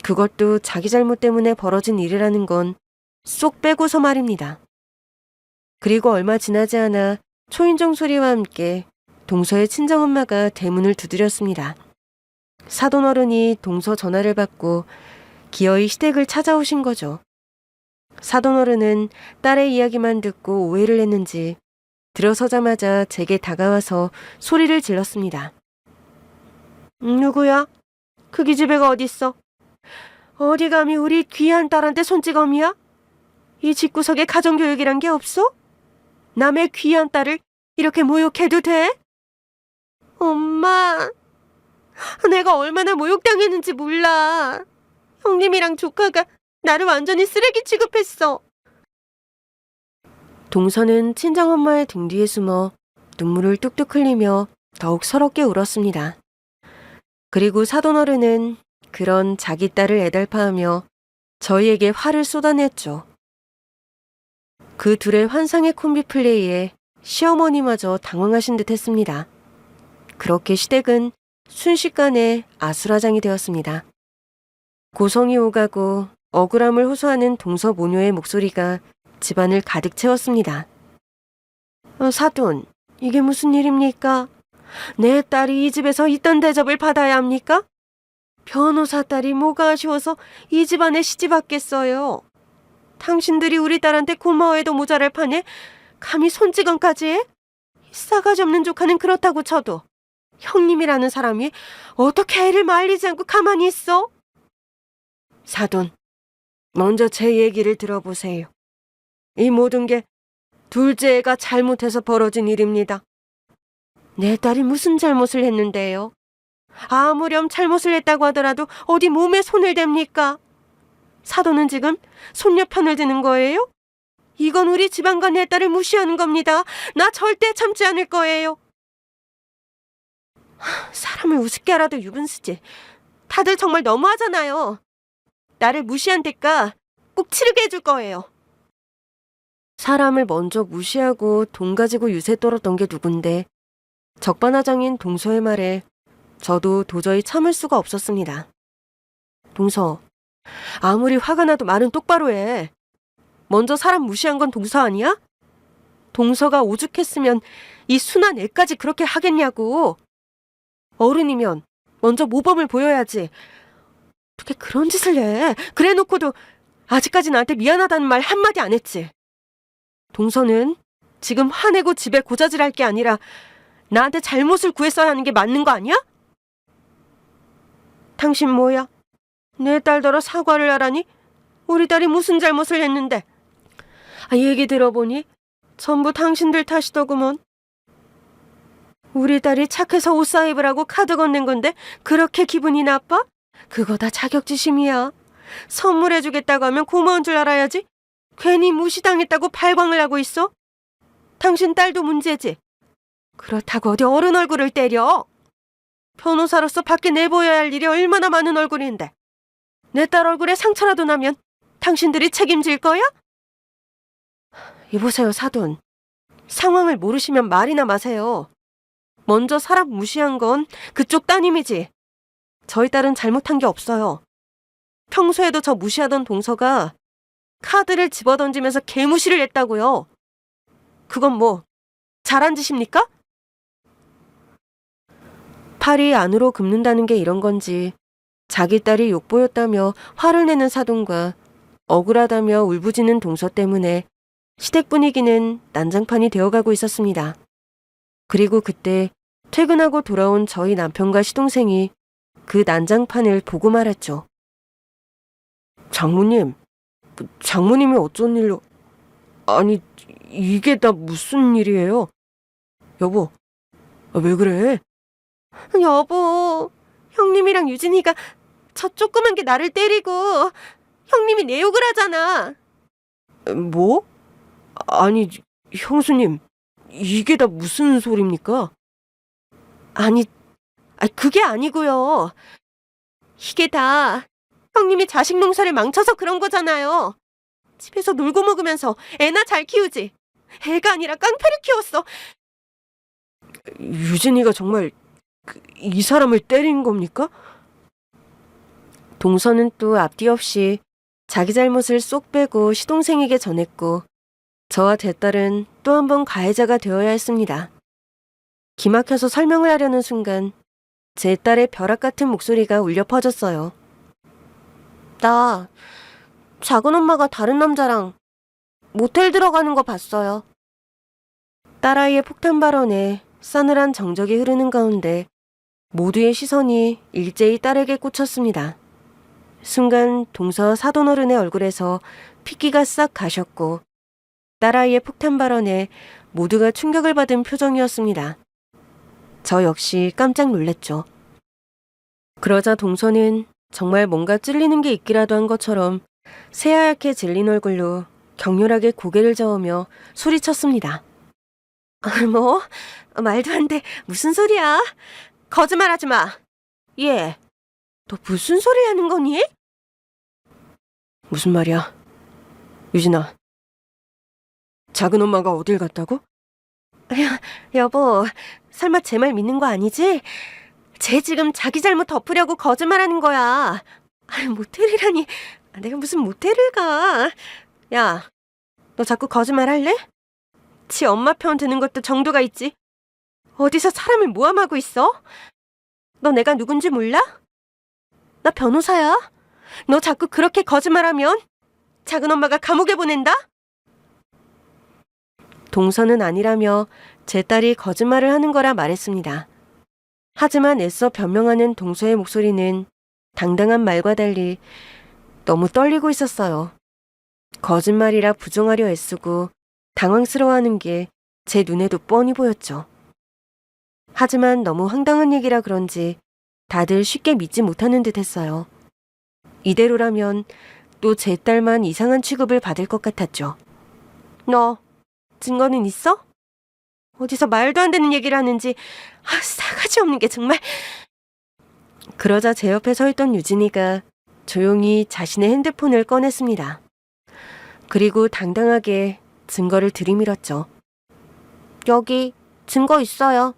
그것도 자기 잘못 때문에 벌어진 일이라는 건 쏙 빼고서 말입니다. 그리고 얼마 지나지 않아 초인종 소리와 함께 동서의 친정엄마가 대문을 두드렸습니다. 사돈어른이 동서 전화를 받고 기어이 시댁을 찾아오신 거죠. 사돈어른은 딸의 이야기만 듣고 오해를 했는지 들어서자마자 제게 다가와서 소리를 질렀습니다. 누구야? 그 기집애가 어딨어? 어디 감히 우리 귀한 딸한테 손찌검이야? 이 집구석에 가정교육이란 게 없어? 남의 귀한 딸을 이렇게 모욕해도 돼? 엄마, 내가 얼마나 모욕당했는지 몰라. 형님이랑 조카가 나를 완전히 쓰레기 취급했어. 동서는 친정엄마의 등 뒤에 숨어 눈물을 뚝뚝 흘리며 더욱 서럽게 울었습니다. 그리고 사돈어른은 그런 자기 딸을 애달파하며 저희에게 화를 쏟아냈죠. 그 둘의 환상의 콤비 플레이에 시어머니마저 당황하신 듯 했습니다. 그렇게 시댁은 순식간에 아수라장이 되었습니다. 고성이 오가고 억울함을 호소하는 동서 모녀의 목소리가 집안을 가득 채웠습니다. 사돈, 이게 무슨 일입니까? 내 딸이 이 집에서 이딴 대접을 받아야 합니까? 변호사 딸이 뭐가 아쉬워서 이 집안에 시집 왔겠어요. 당신들이 우리 딸한테 고마워해도 모자랄 판에 감히 손찌검까지 해? 싸가지 없는 조카는 그렇다고 쳐도 형님이라는 사람이 어떻게 애를 말리지 않고 가만히 있어? 사돈, 먼저 제 얘기를 들어보세요. 이 모든 게 둘째 애가 잘못해서 벌어진 일입니다. 내 딸이 무슨 잘못을 했는데요? 아무렴 잘못을 했다고 하더라도 어디 몸에 손을 댑니까? 사돈은 지금 손녀 편을 드는 거예요? 이건 우리 집안과 내 딸을 무시하는 겁니다. 나 절대 참지 않을 거예요. 사람을 우습게 하라도 유분수지. 다들 정말 너무하잖아요. 나를 무시한 대가 꼭 치르게 해줄 거예요. 사람을 먼저 무시하고 돈 가지고 유세 떨었던 게 누군데 적반하장인 동서의 말에 저도 도저히 참을 수가 없었습니다. 동서, 아무리 화가 나도 말은 똑바로 해. 먼저 사람 무시한 건 동서 아니야? 동서가 오죽했으면 이 순한 애까지 그렇게 하겠냐고. 어른이면 먼저 모범을 보여야지. 어떻게 그런 짓을 해? 그래 놓고도 아직까지 나한테 미안하다는 말 한마디 안 했지. 동서는 지금 화내고 집에 고자질할 게 아니라 나한테 잘못을 구했어야 하는 게 맞는 거 아니야? 당신 뭐야? 내 딸더러 사과를 하라니? 우리 딸이 무슨 잘못을 했는데? 얘기 들어보니 전부 당신들 탓이더구먼. 우리 딸이 착해서 옷 사입으라고 카드 건넨 건데 그렇게 기분이 나빠? 그거 다 자격지심이야. 선물해주겠다고 하면 고마운 줄 알아야지. 괜히 무시당했다고 발광을 하고 있어? 당신 딸도 문제지. 그렇다고 어디 어른 얼굴을 때려? 변호사로서 밖에 내보여야 할 일이 얼마나 많은 얼굴인데. 내 딸 얼굴에 상처라도 나면 당신들이 책임질 거야? 이보세요, 사돈. 상황을 모르시면 말이나 마세요. 먼저 사람 무시한 건 그쪽 따님이지. 저희 딸은 잘못한 게 없어요. 평소에도 저 무시하던 동서가 카드를 집어던지면서 개무시를 했다고요. 그건 뭐 잘한 짓입니까? 팔이 안으로 굽는다는 게 이런 건지 자기 딸이 욕보였다며 화를 내는 사돈과 억울하다며 울부짖는 동서 때문에 시댁 분위기는 난장판이 되어가고 있었습니다. 그리고 그때 퇴근하고 돌아온 저희 남편과 시동생이 그 난장판을 보고 말했죠. 장모님이 어쩐 일로... 아니, 이게 다 무슨 일이에요? 여보, 왜 그래? 여보, 형님이랑 유진이가 저 조그만 게 나를 때리고 형님이 내 욕을 하잖아. 뭐? 아니, 형수님, 이게 다 무슨 소리입니까? 아니, 그게 아니고요. 이게 다 형님이 자식 농사를 망쳐서 그런 거잖아요. 집에서 놀고 먹으면서 애나 잘 키우지. 애가 아니라 깡패를 키웠어. 유진이가 정말 이 사람을 때린 겁니까? 동서는 또 앞뒤 없이 자기 잘못을 쏙 빼고 시동생에게 전했고 저와 제 딸은 또 한 번 가해자가 되어야 했습니다. 기막혀서 설명을 하려는 순간 제 딸의 벼락 같은 목소리가 울려 퍼졌어요. 나 작은 엄마가 다른 남자랑 모텔 들어가는 거 봤어요. 딸아이의 폭탄 발언에 싸늘한 정적이 흐르는 가운데 모두의 시선이 일제히 딸에게 꽂혔습니다. 순간 동서 사돈어른의 얼굴에서 핏기가 싹 가셨고 딸아이의 폭탄 발언에 모두가 충격을 받은 표정이었습니다. 저 역시 깜짝 놀랐죠. 그러자 동서는 정말 뭔가 찔리는 게 있기라도 한 것처럼 새하얗게 질린 얼굴로 격렬하게 고개를 저으며 소리쳤습니다. 뭐? 말도 안 돼. 무슨 소리야? 거짓말하지 마. 얘, 너 무슨 소리 하는 거니? 무슨 말이야? 유진아, 작은 엄마가 어딜 갔다고? 여보, 설마 제 말 믿는 거 아니지? 쟤 지금 자기 잘못 덮으려고 거짓말하는 거야. 모텔이라니. 내가 무슨 모텔을 가. 야, 너 자꾸 거짓말 할래? 지 엄마 편 드는 것도 정도가 있지. 어디서 사람을 모함하고 있어? 너 내가 누군지 몰라? 나 변호사야. 너 자꾸 그렇게 거짓말하면 작은 엄마가 감옥에 보낸다? 동서는 아니라며 제 딸이 거짓말을 하는 거라 말했습니다. 하지만 애써 변명하는 동서의 목소리는 당당한 말과 달리 너무 떨리고 있었어요. 거짓말이라 부정하려 애쓰고 당황스러워하는 게 제 눈에도 뻔히 보였죠. 하지만 너무 황당한 얘기라 그런지 다들 쉽게 믿지 못하는 듯 했어요. 이대로라면 또 제 딸만 이상한 취급을 받을 것 같았죠. 너 증거는 있어? 어디서 말도 안 되는 얘기를 하는지 싸가지 없는 게 정말. 그러자 제 옆에 서 있던 유진이가 조용히 자신의 핸드폰을 꺼냈습니다. 그리고 당당하게 증거를 들이밀었죠. 여기 증거 있어요.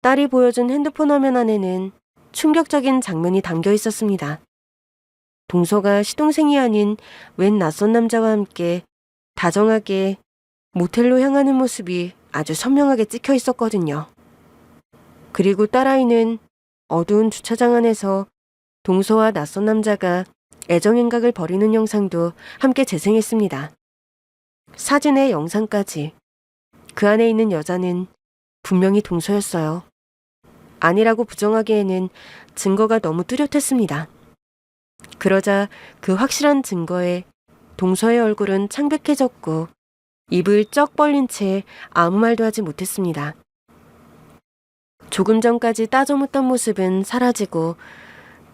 딸이 보여준 핸드폰 화면 안에는 충격적인 장면이 담겨 있었습니다. 동서가 시동생이 아닌 웬 낯선 남자와 함께 다정하게 모텔로 향하는 모습이 아주 선명하게 찍혀 있었거든요. 그리고 딸아이는 어두운 주차장 안에서 동서와 낯선 남자가 애정행각을 벌이는 영상도 함께 재생했습니다. 사진에 영상까지. 그 안에 있는 여자는 분명히 동서였어요. 아니라고 부정하기에는 증거가 너무 뚜렷했습니다. 그러자 그 확실한 증거에 동서의 얼굴은 창백해졌고 입을 쩍 벌린 채 아무 말도 하지 못했습니다. 조금 전까지 따져묻던 모습은 사라지고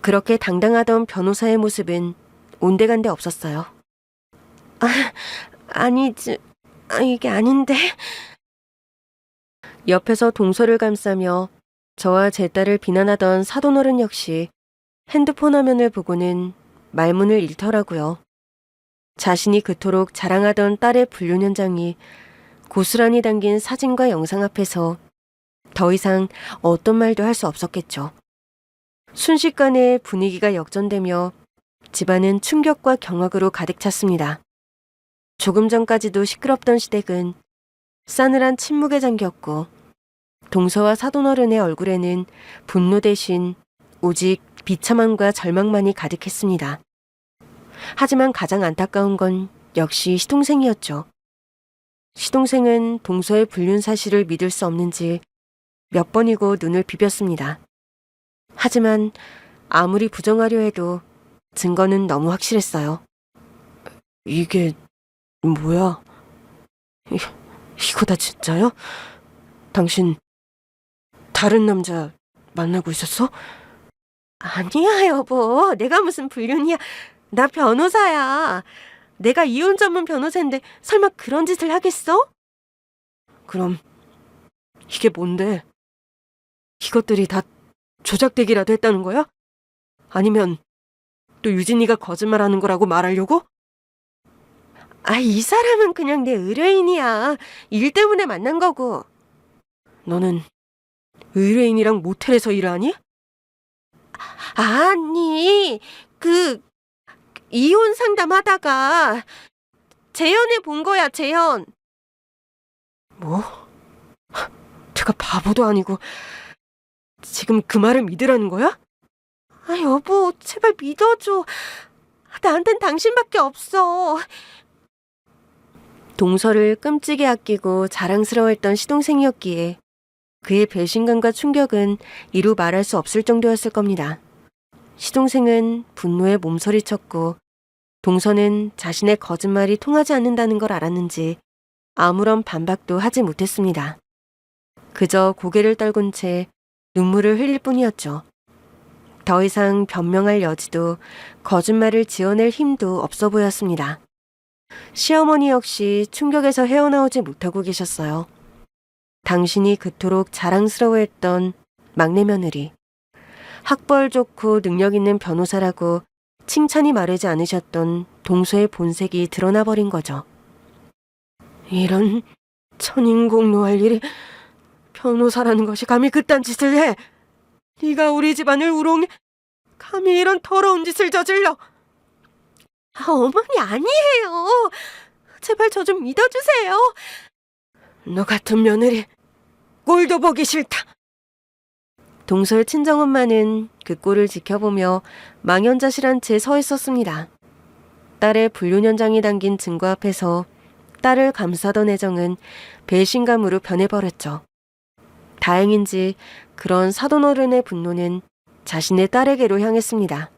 그렇게 당당하던 변호사의 모습은 온데간데 없었어요. 이게 아닌데. 옆에서 동서를 감싸며 저와 제 딸을 비난하던 사돈어른 역시 핸드폰 화면을 보고는 말문을 잃더라고요. 자신이 그토록 자랑하던 딸의 불륜 현장이 고스란히 담긴 사진과 영상 앞에서 더 이상 어떤 말도 할 수 없었겠죠. 순식간에 분위기가 역전되며 집안은 충격과 경악으로 가득 찼습니다. 조금 전까지도 시끄럽던 시댁은 싸늘한 침묵에 잠겼고 동서와 사돈어른의 얼굴에는 분노 대신 오직 비참함과 절망만이 가득했습니다. 하지만 가장 안타까운 건 역시 시동생이었죠. 시동생은 동서의 불륜 사실을 믿을 수 없는지 몇 번이고 눈을 비볐습니다. 하지만 아무리 부정하려 해도 증거는 너무 확실했어요. 이게 뭐야? 이거 다 진짜야? 당신 다른 남자 만나고 있었어? 아니야, 여보. 내가 무슨 불륜이야. 나 변호사야. 내가 이혼 전문 변호사인데 설마 그런 짓을 하겠어? 그럼 이게 뭔데? 이것들이 다 조작되기라도 했다는 거야? 아니면 또 유진이가 거짓말하는 거라고 말하려고? 이 사람은 그냥 내 의뢰인이야. 일 때문에 만난 거고. 너는 의뢰인이랑 모텔에서 일하니? 아니, 이혼 상담하다가 재현을 본 거야, 재현. 뭐? 내가 바보도 아니고 지금 그 말을 믿으라는 거야? 여보, 제발 믿어줘. 나한텐 당신밖에 없어. 동서를 끔찍이 아끼고 자랑스러워했던 시동생이었기에 그의 배신감과 충격은 이루 말할 수 없을 정도였을 겁니다. 시동생은 분노에 몸서리쳤고 동서는 자신의 거짓말이 통하지 않는다는 걸 알았는지 아무런 반박도 하지 못했습니다. 그저 고개를 떨군 채 눈물을 흘릴 뿐이었죠. 더 이상 변명할 여지도 거짓말을 지어낼 힘도 없어 보였습니다. 시어머니 역시 충격에서 헤어나오지 못하고 계셨어요. 당신이 그토록 자랑스러워했던 막내 며느리, 학벌 좋고 능력 있는 변호사라고 칭찬이 마르지 않으셨던 동서의 본색이 드러나버린 거죠. 이런 천인공노할 일이, 변호사라는 것이 감히 그딴 짓을 해. 네가 우리 집안을 우롱해. 감히 이런 더러운 짓을 저질러. 어머니 아니에요. 제발 저 좀 믿어주세요. 너 같은 며느리 꼴도 보기 싫다. 동서의 친정엄마는 그 꼴을 지켜보며 망연자실한 채 서 있었습니다. 딸의 불륜 현장이 담긴 증거 앞에서 딸을 감싸던 애정은 배신감으로 변해버렸죠. 다행인지 그런 사돈어른의 분노는 자신의 딸에게로 향했습니다.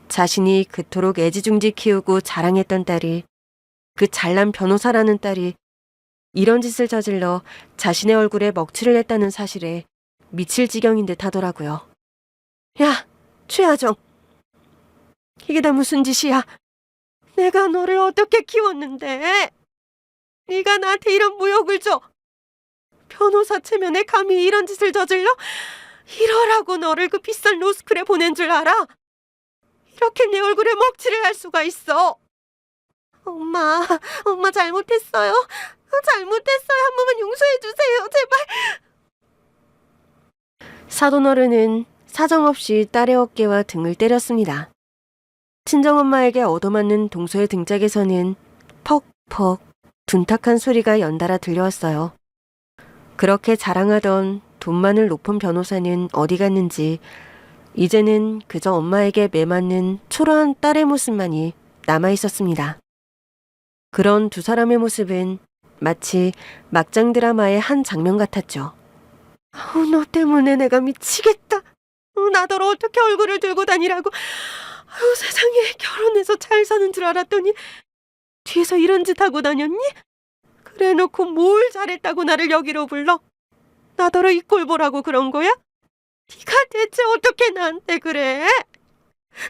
자신이 그토록 애지중지 키우고 자랑했던 딸이, 그 잘난 변호사라는 딸이 이런 짓을 저질러 자신의 얼굴에 먹칠을 했다는 사실에 미칠 지경인 듯 하더라고요. 야, 최하정. 이게 다 무슨 짓이야? 내가 너를 어떻게 키웠는데? 네가 나한테 이런 모욕을 줘. 변호사 체면에 감히 이런 짓을 저질러? 이러라고 너를 그 비싼 로스쿨에 보낸 줄 알아? 이렇게 내 얼굴에 먹칠을 할 수가 있어. 엄마 잘못했어요. 잘못했어요. 한 번만 용서해 주세요. 제발. 사돈어른은 사정없이 딸의 어깨와 등을 때렸습니다. 친정엄마에게 얻어맞는 동서의 등짝에서는 퍽퍽 둔탁한 소리가 연달아 들려왔어요. 그렇게 자랑하던 돈 많은 로펌 변호사는 어디 갔는지 이제는 그저 엄마에게 매맞는 초라한 딸의 모습만이 남아있었습니다. 그런 두 사람의 모습은 마치 막장 드라마의 한 장면 같았죠. 너 때문에 내가 미치겠다. 나더러 어떻게 얼굴을 들고 다니라고. 세상에, 결혼해서 잘 사는 줄 알았더니 뒤에서 이런 짓 하고 다녔니? 그래놓고 뭘 잘했다고 나를 여기로 불러? 나더러 이 꼴 보라고 그런 거야? 네가 대체 어떻게 나한테 그래?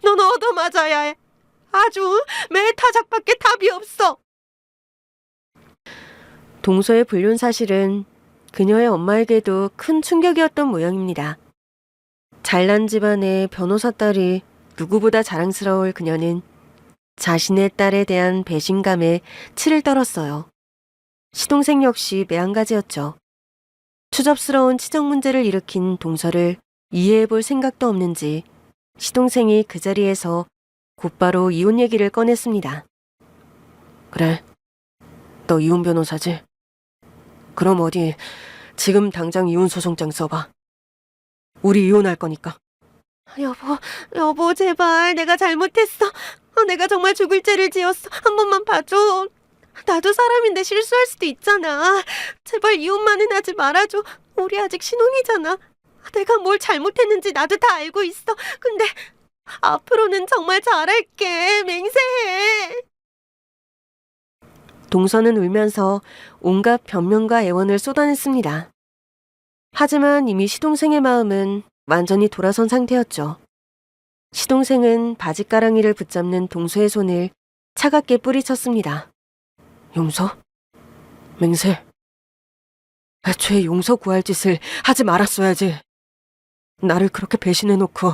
넌 얻어맞아야 해. 아주 매타작밖에 답이 없어. 동서의 불륜 사실은 그녀의 엄마에게도 큰 충격이었던 모양입니다. 잘난 집안의 변호사 딸이 누구보다 자랑스러울 그녀는 자신의 딸에 대한 배신감에 치를 떨었어요. 시동생 역시 매한가지였죠. 추접스러운 치정 문제를 일으킨 동서를 이해해볼 생각도 없는지 시동생이 그 자리에서 곧바로 이혼 얘기를 꺼냈습니다. 그래, 너 이혼 변호사지? 그럼 어디 지금 당장 이혼 소송장 써봐. 우리 이혼할 거니까. 여보 제발, 내가 잘못했어. 내가 정말 죽을 죄를 지었어. 한 번만 봐줘. 나도 사람인데 실수할 수도 있잖아. 제발 이혼만은 하지 말아줘. 우리 아직 신혼이잖아. 내가 뭘 잘못했는지 나도 다 알고 있어. 근데 앞으로는 정말 잘할게. 맹세해. 동서는 울면서 온갖 변명과 애원을 쏟아냈습니다. 하지만 이미 시동생의 마음은 완전히 돌아선 상태였죠. 시동생은 바지가랑이를 붙잡는 동서의 손을 차갑게 뿌리쳤습니다. 용서? 맹세. 애초에 용서 구할 짓을 하지 말았어야지. 나를 그렇게 배신해놓고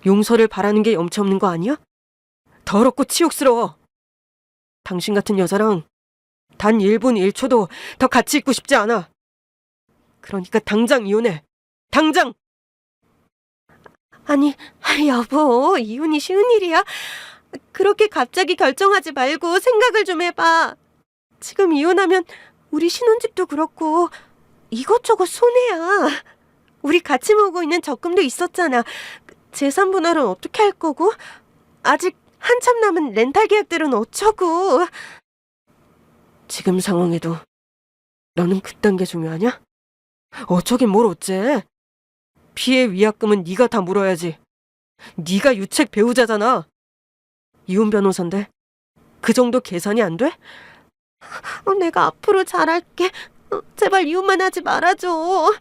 용서를 바라는 게 염치 없는 거 아니야? 더럽고 치욕스러워. 당신 같은 여자랑 단 1분 1초도 더 같이 있고 싶지 않아. 그러니까 당장 이혼해. 당장! 아니, 여보, 이혼이 쉬운 일이야? 그렇게 갑자기 결정하지 말고 생각을 좀 해봐. 지금 이혼하면 우리 신혼집도 그렇고 이것저것 손해야. 우리 같이 모으고 있는 적금도 있었잖아. 재산 분할은 어떻게 할 거고? 아직 한참 남은 렌탈 계약들은 어쩌고? 지금 상황에도 너는 그딴 게 중요하냐? 어쩌긴 뭘 어째? 피해 위약금은 네가 다 물어야지. 네가 유책 배우자잖아. 이혼 변호사인데 그 정도 계산이 안 돼? 내가 앞으로 잘할게. 제발 이혼만 하지 말아줘.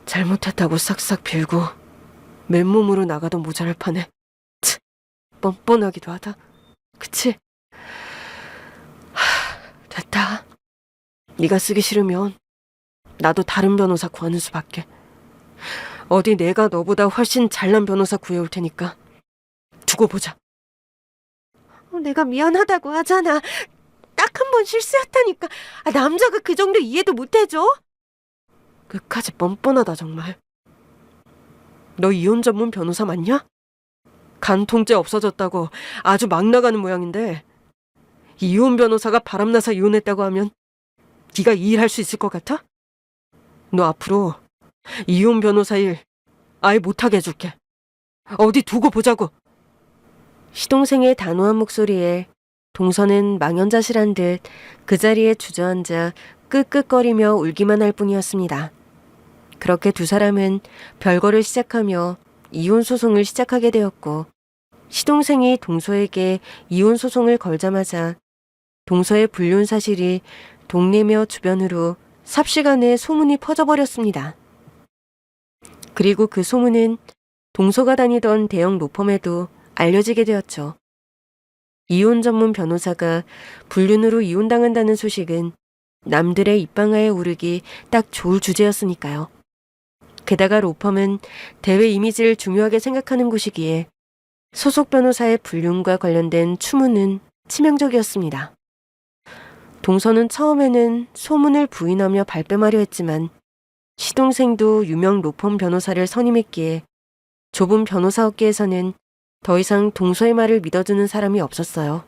잘못했다고 싹싹 빌고 맨몸으로 나가도 모자랄 판에 뻔뻔하기도 하다. 그치? 됐다. 네가 쓰기 싫으면 나도 다른 변호사 구하는 수밖에. 어디 내가 너보다 훨씬 잘난 변호사 구해올 테니까 두고 보자. 내가 미안하다고 하잖아. 딱 한 번 실수였다니까. 남자가 그 정도 이해도 못해줘? 끝까지 뻔뻔하다 정말. 너 이혼 전문 변호사 맞냐? 간통죄 없어졌다고 아주 막 나가는 모양인데 이혼 변호사가 바람나서 이혼했다고 하면 네가 이 일 할 수 있을 것 같아? 너 앞으로 이혼 변호사 일 아예 못하게 해줄게. 어디 두고 보자고. 시동생의 단호한 목소리에 동서는 망연자실한 듯 그 자리에 주저앉아 끄끄거리며 울기만 할 뿐이었습니다. 그렇게 두 사람은 별거를 시작하며 이혼 소송을 시작하게 되었고, 시동생이 동서에게 이혼 소송을 걸자마자 동서의 불륜 사실이 동네며 주변으로 삽시간에 소문이 퍼져버렸습니다. 그리고 그 소문은 동서가 다니던 대형 로펌에도 알려지게 되었죠. 이혼 전문 변호사가 불륜으로 이혼당한다는 소식은 남들의 입방아에 오르기 딱 좋을 주제였으니까요. 게다가 로펌은 대외 이미지를 중요하게 생각하는 곳이기에 소속 변호사의 불륜과 관련된 추문은 치명적이었습니다. 동서는 처음에는 소문을 부인하며 발뺌하려 했지만 시동생도 유명 로펌 변호사를 선임했기에 좁은 변호사 업계에서는 더 이상 동서의 말을 믿어주는 사람이 없었어요.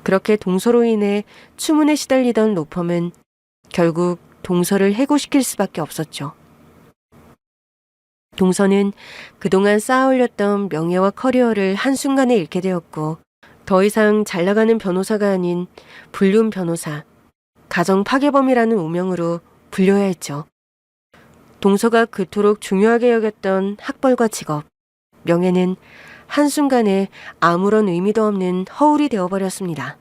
그렇게 동서로 인해 추문에 시달리던 로펌은 결국 동서를 해고시킬 수밖에 없었죠. 동서는 그동안 쌓아올렸던 명예와 커리어를 한순간에 잃게 되었고, 더 이상 잘 나가는 변호사가 아닌 불륜 변호사, 가정 파괴범이라는 오명으로 불려야 했죠. 동서가 그토록 중요하게 여겼던 학벌과 직업, 명예는 한순간에 아무런 의미도 없는 허울이 되어버렸습니다.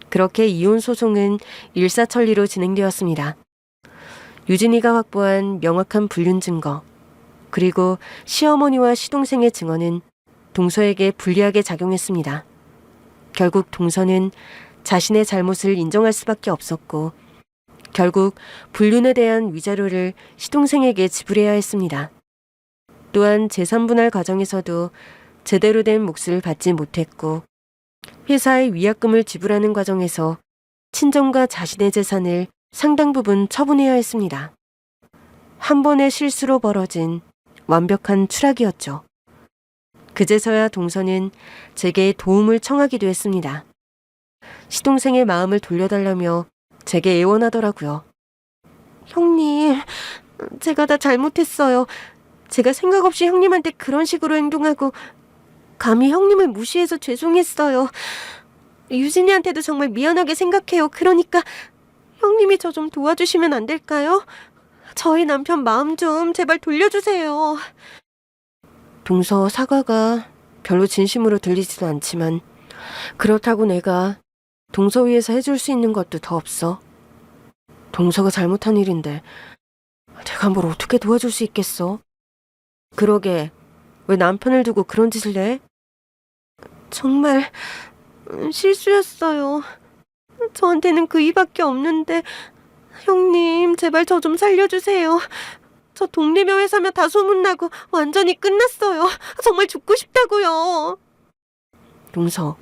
그렇게 이혼 소송은 일사천리로 진행되었습니다. 유진이가 확보한 명확한 불륜 증거, 그리고 시어머니와 시동생의 증언은 동서에게 불리하게 작용했습니다. 결국 동서는 자신의 잘못을 인정할 수밖에 없었고, 결국 불륜에 대한 위자료를 시동생에게 지불해야 했습니다. 또한 재산분할 과정에서도 제대로 된 몫을 받지 못했고, 회사의 위약금을 지불하는 과정에서 친정과 자신의 재산을 상당 부분 처분해야 했습니다. 한 번의 실수로 벌어진 완벽한 추락이었죠. 그제서야 동서는 제게 도움을 청하기도 했습니다. 시동생의 마음을 돌려달라며 제게 애원하더라고요. 형님, 제가 다 잘못했어요. 제가 생각 없이 형님한테 그런 식으로 행동하고 감히 형님을 무시해서 죄송했어요. 유진이한테도 정말 미안하게 생각해요. 그러니까 형님이 저 좀 도와주시면 안 될까요? 저희 남편 마음 좀 제발 돌려주세요. 동서 사과가 별로 진심으로 들리지도 않지만 그렇다고 내가 동서 위해서 해줄 수 있는 것도 더 없어. 동서가 잘못한 일인데 내가 뭘 어떻게 도와줄 수 있겠어? 그러게 왜 남편을 두고 그런 짓을 해? 정말 실수였어요. 저한테는 그 이밖에 없는데 형님 제발 저 좀 살려주세요. 저 동네며 회사며 다 소문나고 완전히 끝났어요. 정말 죽고 싶다고요. 동서,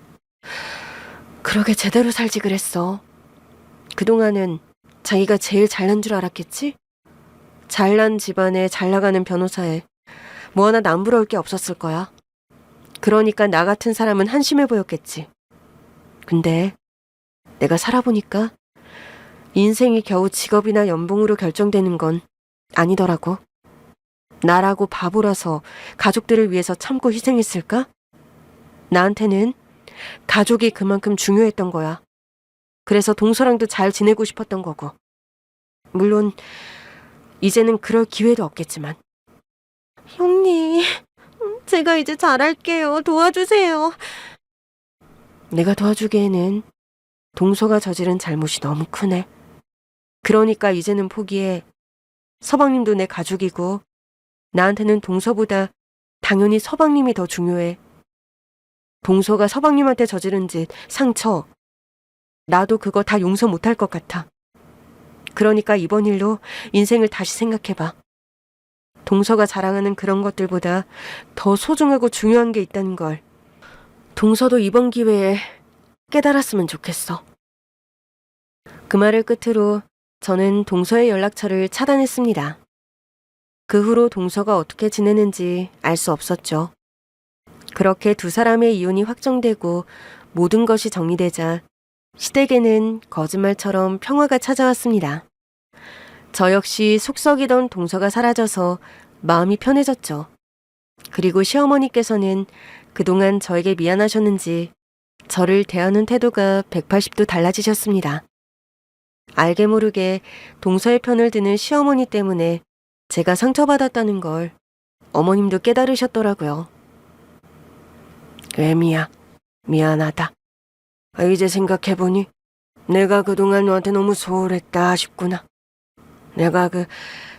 그러게 제대로 살지 그랬어. 그동안은 자기가 제일 잘난 줄 알았겠지? 잘난 집안에 잘 나가는 변호사에 뭐 하나 남부러울 게 없었을 거야. 그러니까 나 같은 사람은 한심해 보였겠지. 근데 내가 살아보니까 인생이 겨우 직업이나 연봉으로 결정되는 건 아니더라고. 나라고 바보라서 가족들을 위해서 참고 희생했을까? 나한테는 가족이 그만큼 중요했던 거야. 그래서 동서랑도 잘 지내고 싶었던 거고. 물론 이제는 그럴 기회도 없겠지만. 형님, 제가 이제 잘할게요. 도와주세요. 내가 도와주기에는 동서가 저지른 잘못이 너무 크네. 그러니까 이제는 포기해. 서방님도 내 가족이고 나한테는 동서보다 당연히 서방님이 더 중요해. 동서가 서방님한테 저지른 짓, 상처, 나도 그거 다 용서 못할 것 같아. 그러니까 이번 일로 인생을 다시 생각해봐. 동서가 자랑하는 그런 것들보다 더 소중하고 중요한 게 있다는 걸 동서도 이번 기회에 깨달았으면 좋겠어. 그 말을 끝으로 저는 동서의 연락처를 차단했습니다. 그 후로 동서가 어떻게 지내는지 알 수 없었죠. 그렇게 두 사람의 이혼이 확정되고 모든 것이 정리되자 시댁에는 거짓말처럼 평화가 찾아왔습니다. 저 역시 속 썩이던 동서가 사라져서 마음이 편해졌죠. 그리고 시어머니께서는 그동안 저에게 미안하셨는지 저를 대하는 태도가 180도 달라지셨습니다. 알게 모르게 동서의 편을 드는 시어머니 때문에 제가 상처받았다는 걸 어머님도 깨달으셨더라고요. 애미야, 미안하다. 이제 생각해보니 내가 그동안 너한테 너무 소홀했다 싶구나. 내가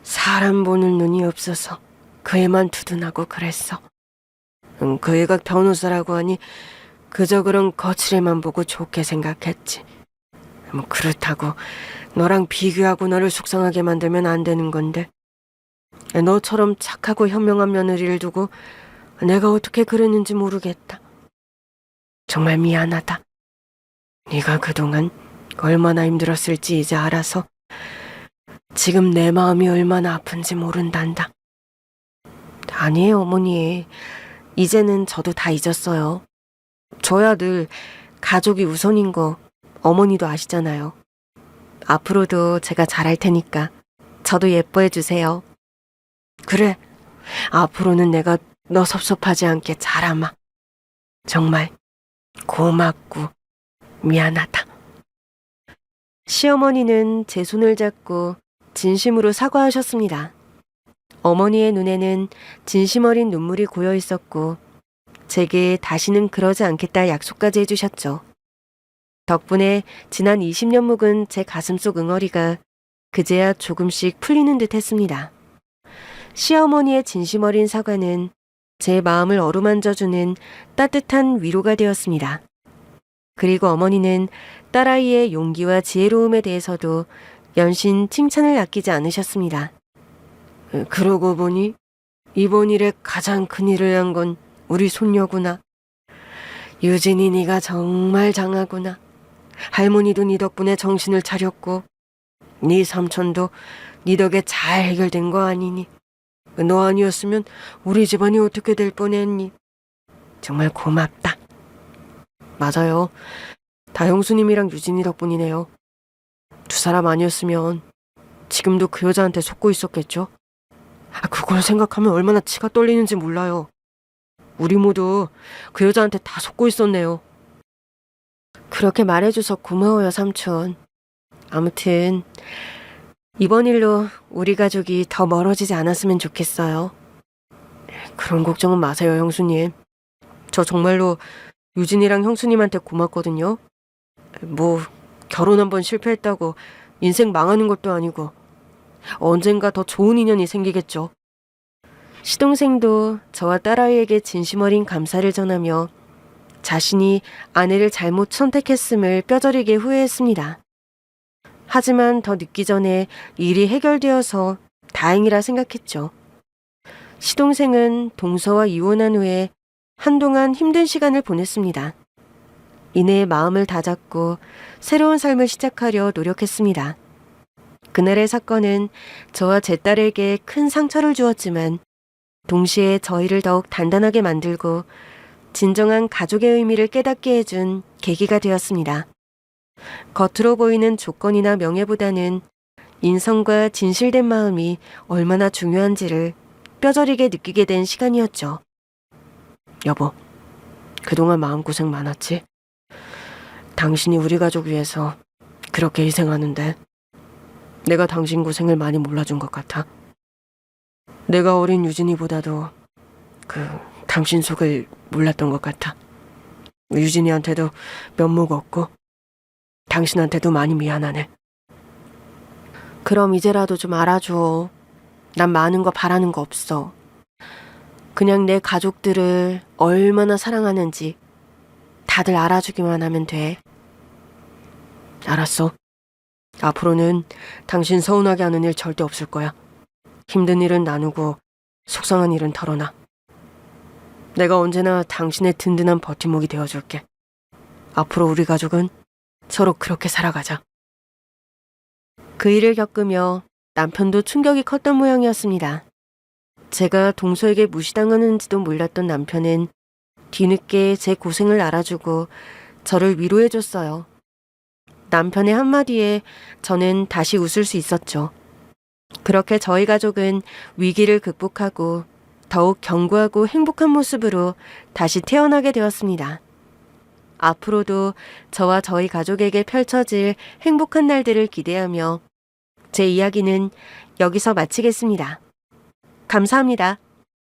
사람 보는 눈이 없어서 그 애만 두둔하고 그랬어. 그 애가 변호사라고 하니 그저 그런 거칠애만 보고 좋게 생각했지. 그렇다고 너랑 비교하고 너를 속상하게 만들면 안 되는 건데 너처럼 착하고 현명한 며느리를 두고 내가 어떻게 그랬는지 모르겠다. 정말 미안하다. 네가 그동안 얼마나 힘들었을지 이제 알아서 지금 내 마음이 얼마나 아픈지 모른단다. 아니에요, 어머니. 이제는 저도 다 잊었어요. 저야 늘 가족이 우선인 거 어머니도 아시잖아요. 앞으로도 제가 잘할 테니까 저도 예뻐해 주세요. 그래, 앞으로는 내가 너 섭섭하지 않게 잘하마. 정말 고맙고 미안하다. 시어머니는 제 손을 잡고 진심으로 사과하셨습니다. 어머니의 눈에는 진심 어린 눈물이 고여 있었고 제게 다시는 그러지 않겠다 약속까지 해주셨죠. 덕분에 지난 20년 묵은 제 가슴속 응어리가 그제야 조금씩 풀리는 듯 했습니다. 시어머니의 진심 어린 사과는 제 마음을 어루만져주는 따뜻한 위로가 되었습니다. 그리고 어머니는 딸아이의 용기와 지혜로움에 대해서도 연신 칭찬을 아끼지 않으셨습니다. 그러고 보니 이번 일에 가장 큰 일을 한 건 우리 손녀구나. 유진이 네가 정말 장하구나. 할머니도 네 덕분에 정신을 차렸고 네 삼촌도 네 덕에 잘 해결된 거 아니니. 너 아니었으면 우리 집안이 어떻게 될 뻔했니. 정말 고맙다. 맞아요. 다 형수님이랑 유진이 덕분이네요. 두 사람 아니었으면 지금도 그 여자한테 속고 있었겠죠? 그걸 생각하면 얼마나 치가 떨리는지 몰라요. 우리 모두 그 여자한테 다 속고 있었네요. 그렇게 말해줘서 고마워요, 삼촌. 아무튼 이번 일로 우리 가족이 더 멀어지지 않았으면 좋겠어요. 그런 걱정은 마세요, 형수님. 저 정말로 유진이랑 형수님한테 고맙거든요. 뭐 결혼 한번 실패했다고 인생 망하는 것도 아니고 언젠가 더 좋은 인연이 생기겠죠. 시동생도 저와 딸아이에게 진심 어린 감사를 전하며 자신이 아내를 잘못 선택했음을 뼈저리게 후회했습니다. 하지만 더 늦기 전에 일이 해결되어서 다행이라 생각했죠. 시동생은 동서와 이혼한 후에 한동안 힘든 시간을 보냈습니다. 이내 마음을 다잡고 새로운 삶을 시작하려 노력했습니다. 그날의 사건은 저와 제 딸에게 큰 상처를 주었지만 동시에 저희를 더욱 단단하게 만들고 진정한 가족의 의미를 깨닫게 해준 계기가 되었습니다. 겉으로 보이는 조건이나 명예보다는 인성과 진실된 마음이 얼마나 중요한지를 뼈저리게 느끼게 된 시간이었죠. 여보, 그동안 마음고생 많았지? 당신이 우리 가족 위해서 그렇게 희생하는데 내가 당신 고생을 많이 몰라준 것 같아. 내가 어린 유진이보다도 당신 속을 몰랐던 것 같아. 유진이한테도 면목 없고 당신한테도 많이 미안하네. 그럼 이제라도 좀 알아줘. 난 많은 거 바라는 거 없어. 그냥 내 가족들을 얼마나 사랑하는지 다들 알아주기만 하면 돼. 알았어. 앞으로는 당신 서운하게 하는 일 절대 없을 거야. 힘든 일은 나누고 속상한 일은 털어놔. 내가 언제나 당신의 든든한 버팀목이 되어줄게. 앞으로 우리 가족은 서로 그렇게 살아가자. 그 일을 겪으며 남편도 충격이 컸던 모양이었습니다. 제가 동서에게 무시당하는지도 몰랐던 남편은 뒤늦게 제 고생을 알아주고 저를 위로해줬어요. 남편의 한마디에 저는 다시 웃을 수 있었죠. 그렇게 저희 가족은 위기를 극복하고 더욱 견고하고 행복한 모습으로 다시 태어나게 되었습니다. 앞으로도 저와 저희 가족에게 펼쳐질 행복한 날들을 기대하며 제 이야기는 여기서 마치겠습니다. 감사합니다.